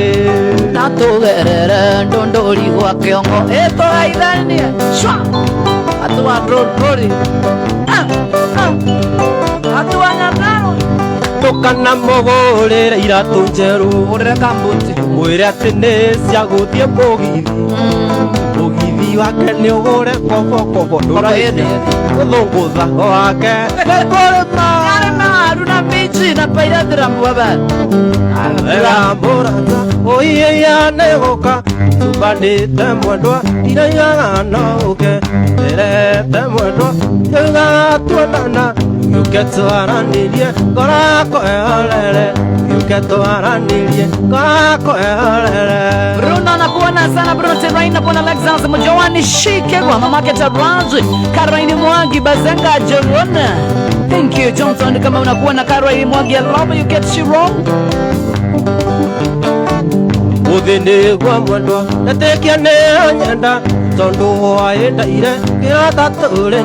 na tũgerere ndũndũri gwa kĩongo tũgeithanie atu wa ndũndũri atu wa Nyandarua ndũkana mũgũrĩre iratũ njerũ mwĩre atĩ nĩ cia gũthiĩ mũgithi wake nĩ ũgũre kobokobo ndũraithĩ gũthũngũtha wake kũrĩ maru na minji na pairathĩra mwaba mũrata ũiya nĩ gũka tubanĩte mwendwa iraigaga no ũke terete mwendwa yaugaga tuonana yuke twaranĩrie ngorako eholere yuke twaranĩrie ngorako eholere Bruno nakuona sana Bruno Terrain nakuona Alexander Mjoani Shike kwa mamake Taranzi Karaini Mwangi Bazenga Jerona. Thank you Johnson kama unakuwa na Karaini Mwangi I love you get she wrong Uthini gwa mwendwa netekia nĩ nyenda tondu waĩndaire kĩrata tũrĩ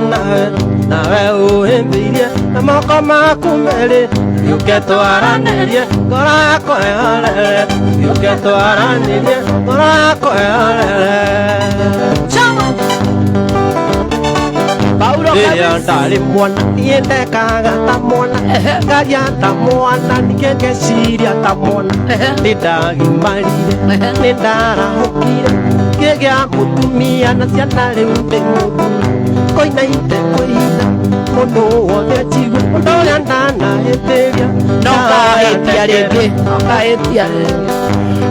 nawe ũhĩmbĩirie na moko maku merĩ yuke twaranĩrie ngoro yakwa ĩhorere yuke twaranĩrie ngoro yakwa ĩhorere rĩrĩa ndarĩ mwana niĩ ndekaga ta mwana ngaria ta mwana ningĩ ngeciria ta mwana nĩ ndagimarire nĩ ndarahũkire ngĩgĩa mũtumia na ciana rĩu ndĩ mũthuri koinaite kũina mũndũ wothe anjigue ũndũ ũrĩa ndanahĩtĩria nokahĩtia rĩngĩ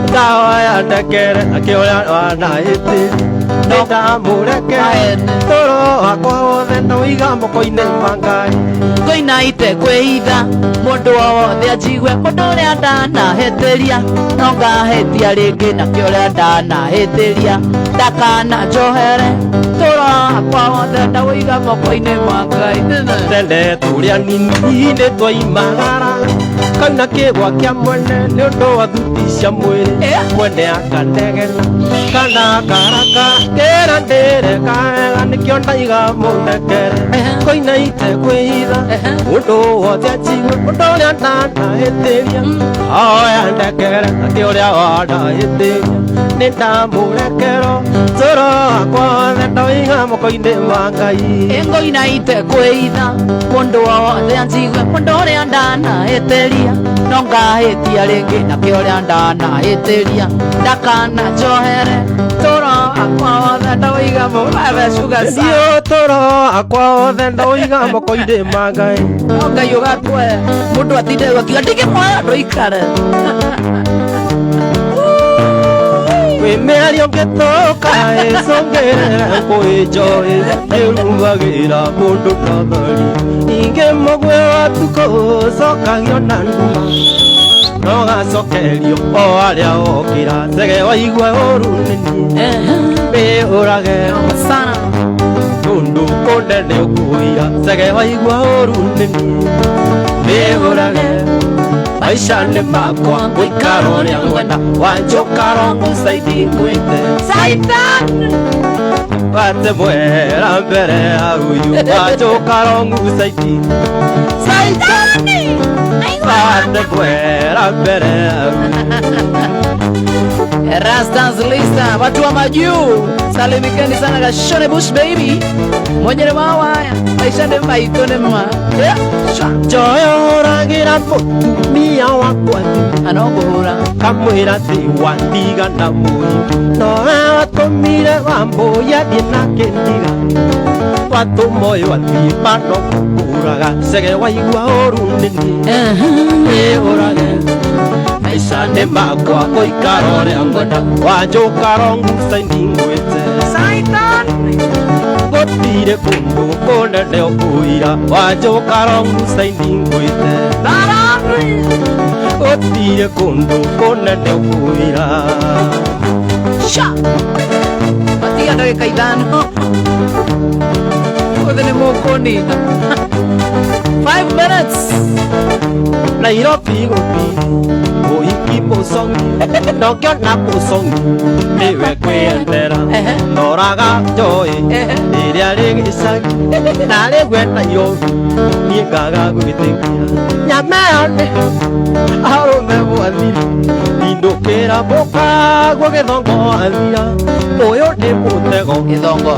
ndahoya ndekere akĩ ũrĩa wanahĩtĩria nĩndamũreke tũro wakwa wothe ndũiga moko-inĩ ma Ngai ngoinaite kwĩhitha mũndũ wothe anjigue ũndũ ũrĩa ndanahĩtĩria no ngahĩtia rĩngĩ nakĩo ũrĩa ndanahĩtĩria ndakana njohere tũro wakwa wothe ndũiga moko-inĩ ma Ngai tende tũrĩa nini nĩ twaimagara kauna kĩgwa kĩa mwene nĩ ũndũ wa thuti cia mwĩrĩ mwene akanegena kana karaka kĩra ndĩreka nĩkĩo ndaiga mũndekere koinaite kwĩhitha ũndũ wothe anjigue ũndũ ũrĩa ndanahĩtĩria hoya ndekere nakĩ ũrĩa wanahĩtĩria nĩ ndamũrekerwo tũro wakwa wothe ndũiga moko-inĩ ma Ngai ngoinaite kwĩhitha mũndũ wothe anjigue ũndũ ũrĩa ndanahĩtĩria no ngahĩtia rĩngĩ nakĩo ũrĩa ndanahĩtĩria ndakana njohere tũro wakwa wothe ndũiga tũro wakwa wothe ndũiga moko-inĩ ma Ngai no Ngai ũgakwe mũndũ atinde akiuga ndingĩmwoya ndũikare wĩmĩario ngĩtũka ĩcũngĩrĩre kwĩnjoĩ nĩrumagĩra mũndũ ta thari ningĩ mũgwĩ wa tukũ ũcokagio na nduma no gacokerio o arĩa okĩra cege waigua ũru nĩniĩ wĩũrage tondũ kũnene ũkũira cege waigua ũru nĩniĩ wĩũrage maisha nĩ makwa gũikara ũrĩa ngwenda wanjũkara mũcaidi ngwĩte Satan wate mwera mbere ya rũiũ wanjũkara mũcaidi Satan wate mwera mbere ya rũiũ Rastas Lista, watu wa majuu, salimikeni sana Gashone Bush baby. Mwenye mawa haya, maisha ni maitone mwa. Joyo ragira mutumia wakwa Anokuhura kamwira ti wandiga na muri no akomire wambo ya dina kendiga watu moyo ati pano kuraga sege waigwa orunini orage maisha ne makwa koikarore angoda wajokarongu saindingwete saitan gotire kundu kone ne okuira wajokarongu saindingwete darari gotire kundu kone ne okuira sha patia ndoe kaidano kodene mokoni 5 minutes Nairobi gopi oiki posongi nokyo na posongi ewe kwendera noraga joy iria rigisagi nare gweta yo nigaga gwitingira nyameone arume bwathiri indukira boka gwegethongo athira uyu ni mutego githongo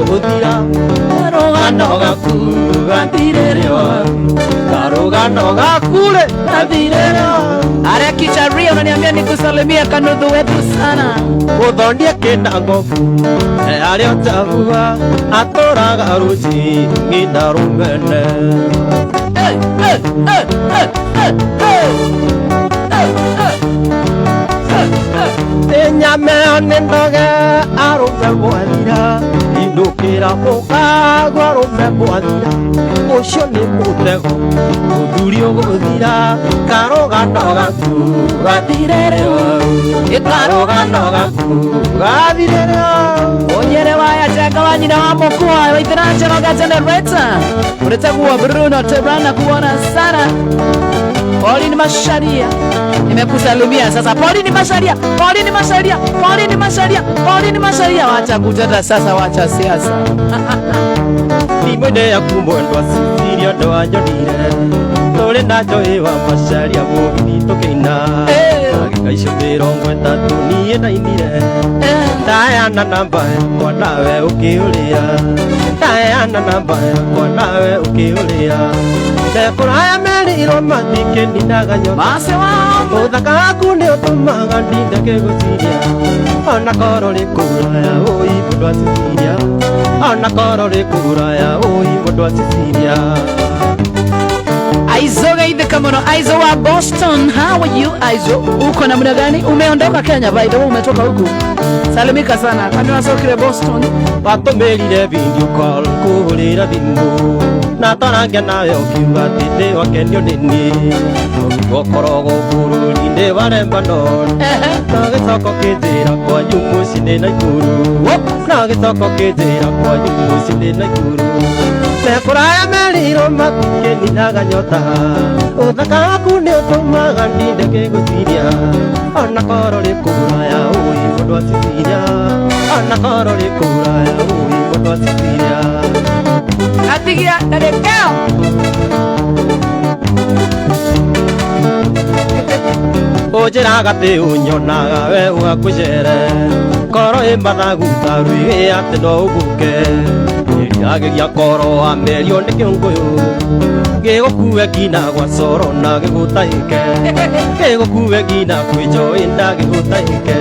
guthira karugano gaku gathirerio karugano gakure gathirerio Are kicharia unaniambia nikusalimia kanudhu wetu sana uthondie kindango aria utavuga atoraga ruci ngina rumene Nyame ndoge arume bwathira indukira mukago arume bwathira ucio ni mutego uthuri uguthira karugano gaku gathirero karugano gaku gathirero onyere waya chaka wanyina wa mokua waithira chanoga genereta uretaguwa Bruno Tebrana kuona sana Pauline Masharia nimekusalimia sasa. Pauline Masharia, Pauline Masharia, Pauline Masharia, Pauline Masharia, wacha kuteta sasa, wacha siasa. Ni mwende ya kumwendwa sifiria ndo anjonire tole nacho ewa Masharia mubini tokina agikaisho mirongo itatu niye nainire tayana namba kwa nawe ukiulia tayana namba kwa nawe ukiulia Nekuraya meri romantike ninaganyota Mase wa Uthaka haku ni utumaga ndindeke guciria Ona koro rikuraya ui mundu aciciria Ona koro rikuraya ui mundu aciciria Aizo gaithika muno. Aizo wa Boston, how are you Aizo? Uko namna gani? Umeondoka Kenya by the way, umetoka huku. Salimika sana. Kwani wasokire Boston? Watumirire video call kuhurira thimu na tarangia nawe ukiuga ati ndi wakenio nini gokorogo bururi-ini wa Lebanon na gicoko kinjira kwanyu muciĩ Naikuru na gicoko kinjira kwanyu muciĩ Naikuru Nekuraya meri romantike ninaga nyota uthaka waku ni utumaga ndinde ngiguciria ona koro rikuraya ui mundu aciciria ona koro rikuraya ui mundu aciciria Atigia nadekeo Ujiraga ti unyonaga we ugakwicere koro imathagu tarui ati no uguke iriagiria koro amerio ni kiunguyu gigukue ngina gwa coro na gigutahike gigukue ngina kwijoi na gigutahike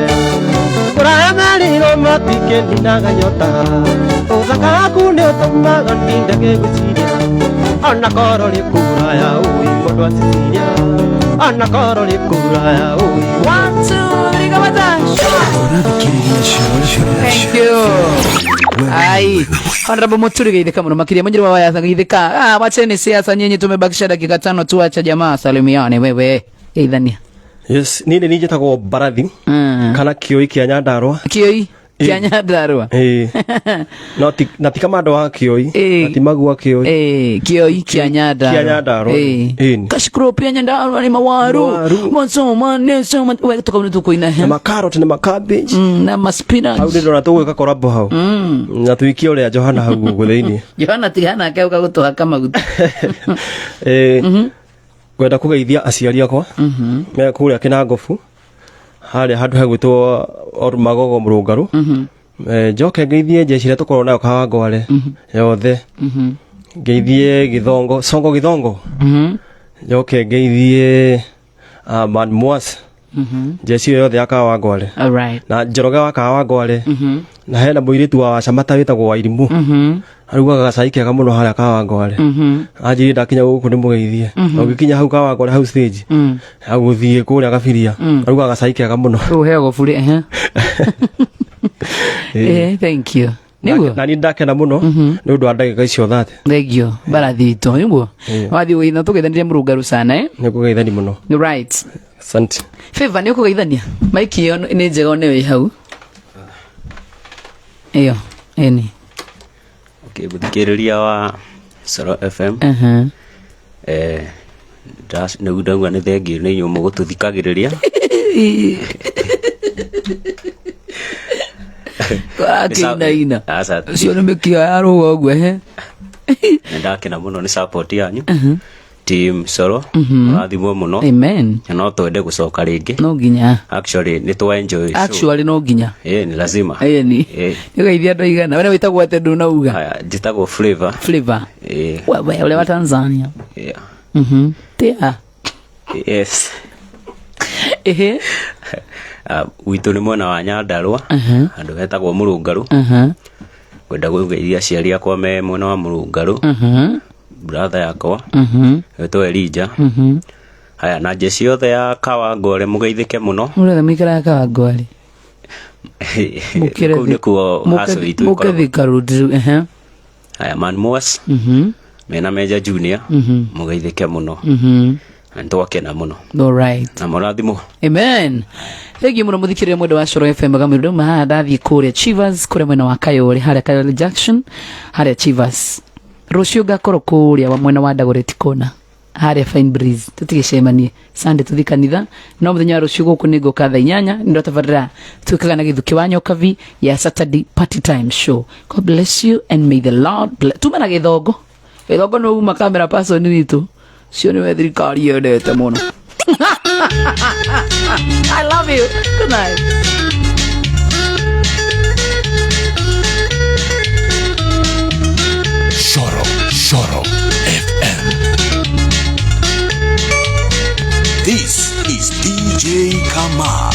Kuraya meri romantike ninaga nyota uthaka waku ni utumaga ndinde ngiguciria ona koro rikuraya ui mundu aciciria ona koro rikuraya ui 1, 2, 3 kamata. Thank you. Ai, honorable Muturi gaithika muno makiria mwenyewe wa waya gaithika. Wacheni siasa nyinyi, tumebakisha dakika 5 tu, acha jamaa salimiane wewe. Geithania. Yes, nini njitagwo Mbarathi kana Kioi kia Nyandarua. Kioi kia Nyandarua. Na ti kama andu a Kioi, na ti magu a Kioi. Kioi kia Nyandarua. Kia Nyandarua. Kashukuru pia Nyandarua ni mawaru. Monsoma nesoma wewe tukaona tukoina. Na makaroti na cabbage. Na maspinach. Au ndio natugwika korabo hau. Na tuikie uria Johana hau guthini. Johana tigana akauka gutuhaka maguta. Gwenda kugeithia aciari akwa me kuria Kinangofu hari handu hagwitwo Magogo Murungaru njoke ngeithie jeshi ria tukorwo nayo Kawangware yothe ngeithie Githongo Songo Githongo njoke ngeithie Man Mwas jeshi yothe ya Kawangware na Njoroge wa Kawangware na hena muiritu wa Chamata witagwo Wairimu arugaga gacai kega muno haria Kawangware anjiri ndakinya guku ni mugeithie ugikinya hau Kawangware hau stage aguthie kuria Gabiria arugaga gacai kega muno uheago buri thank you na ni ndakena muno ni undu wa ndagika icio 30 thank you barathito niguo wathi wina tugeithanirie Murungaru sana ni kugeithani muno right asante Favor ni kugeithania maiki yo ni njega one wi hau iyo eni okay muthikiriria wa Soro FM das ne udangwa ne thegi ne nyumo gututhikagiriria Ina sio nimekio yaro ogwe ndakena muno ni support yanyu team Soro rathimo muno amen no twende gucoka ringi no ginya actually ni to enjoy actually no ginya ni lazima ni geithia ndo igana wena witagwo ate ndu nauga haya jitagwo Flavor wewe wa Tanzania tia yes witu ni mwana wa Nyandarua andu hetagwo Murungaru kwenda gugeithia ciari akwa me mwana wa Murungaru brother yakwa wetwo Elija haya na jeshi yothe ya Kawangware mugeithike muno murathe mikara Kawangware mukire kuo haso itu mukethika rudu haya Man Mwas mena Meja Junior mugeithike muno ntwakena muno all right na murathimo amen thank you muno muthikirire mwendo wa Soro FM gamurudo maha ndathie kuria Chivas kuria mwena wa Kayole haria Kayole Junction haria Chivas rucio gakorwo kuria wa mwena wa Dagoretti Kona haria Fine Breeze tutigicemanie Sunday tuthi kanitha no muthenya wa rucio guku ningo ka thaa 8 ndo tabarira twikaga na githuki wa Nyokavi ya Saturday party time show. God bless you and may the Lord bless. Tumana githongo no uma camera person witu sio ni thirikari yendete muno. I love you. Good night. Soro FM. This is DJ Kama.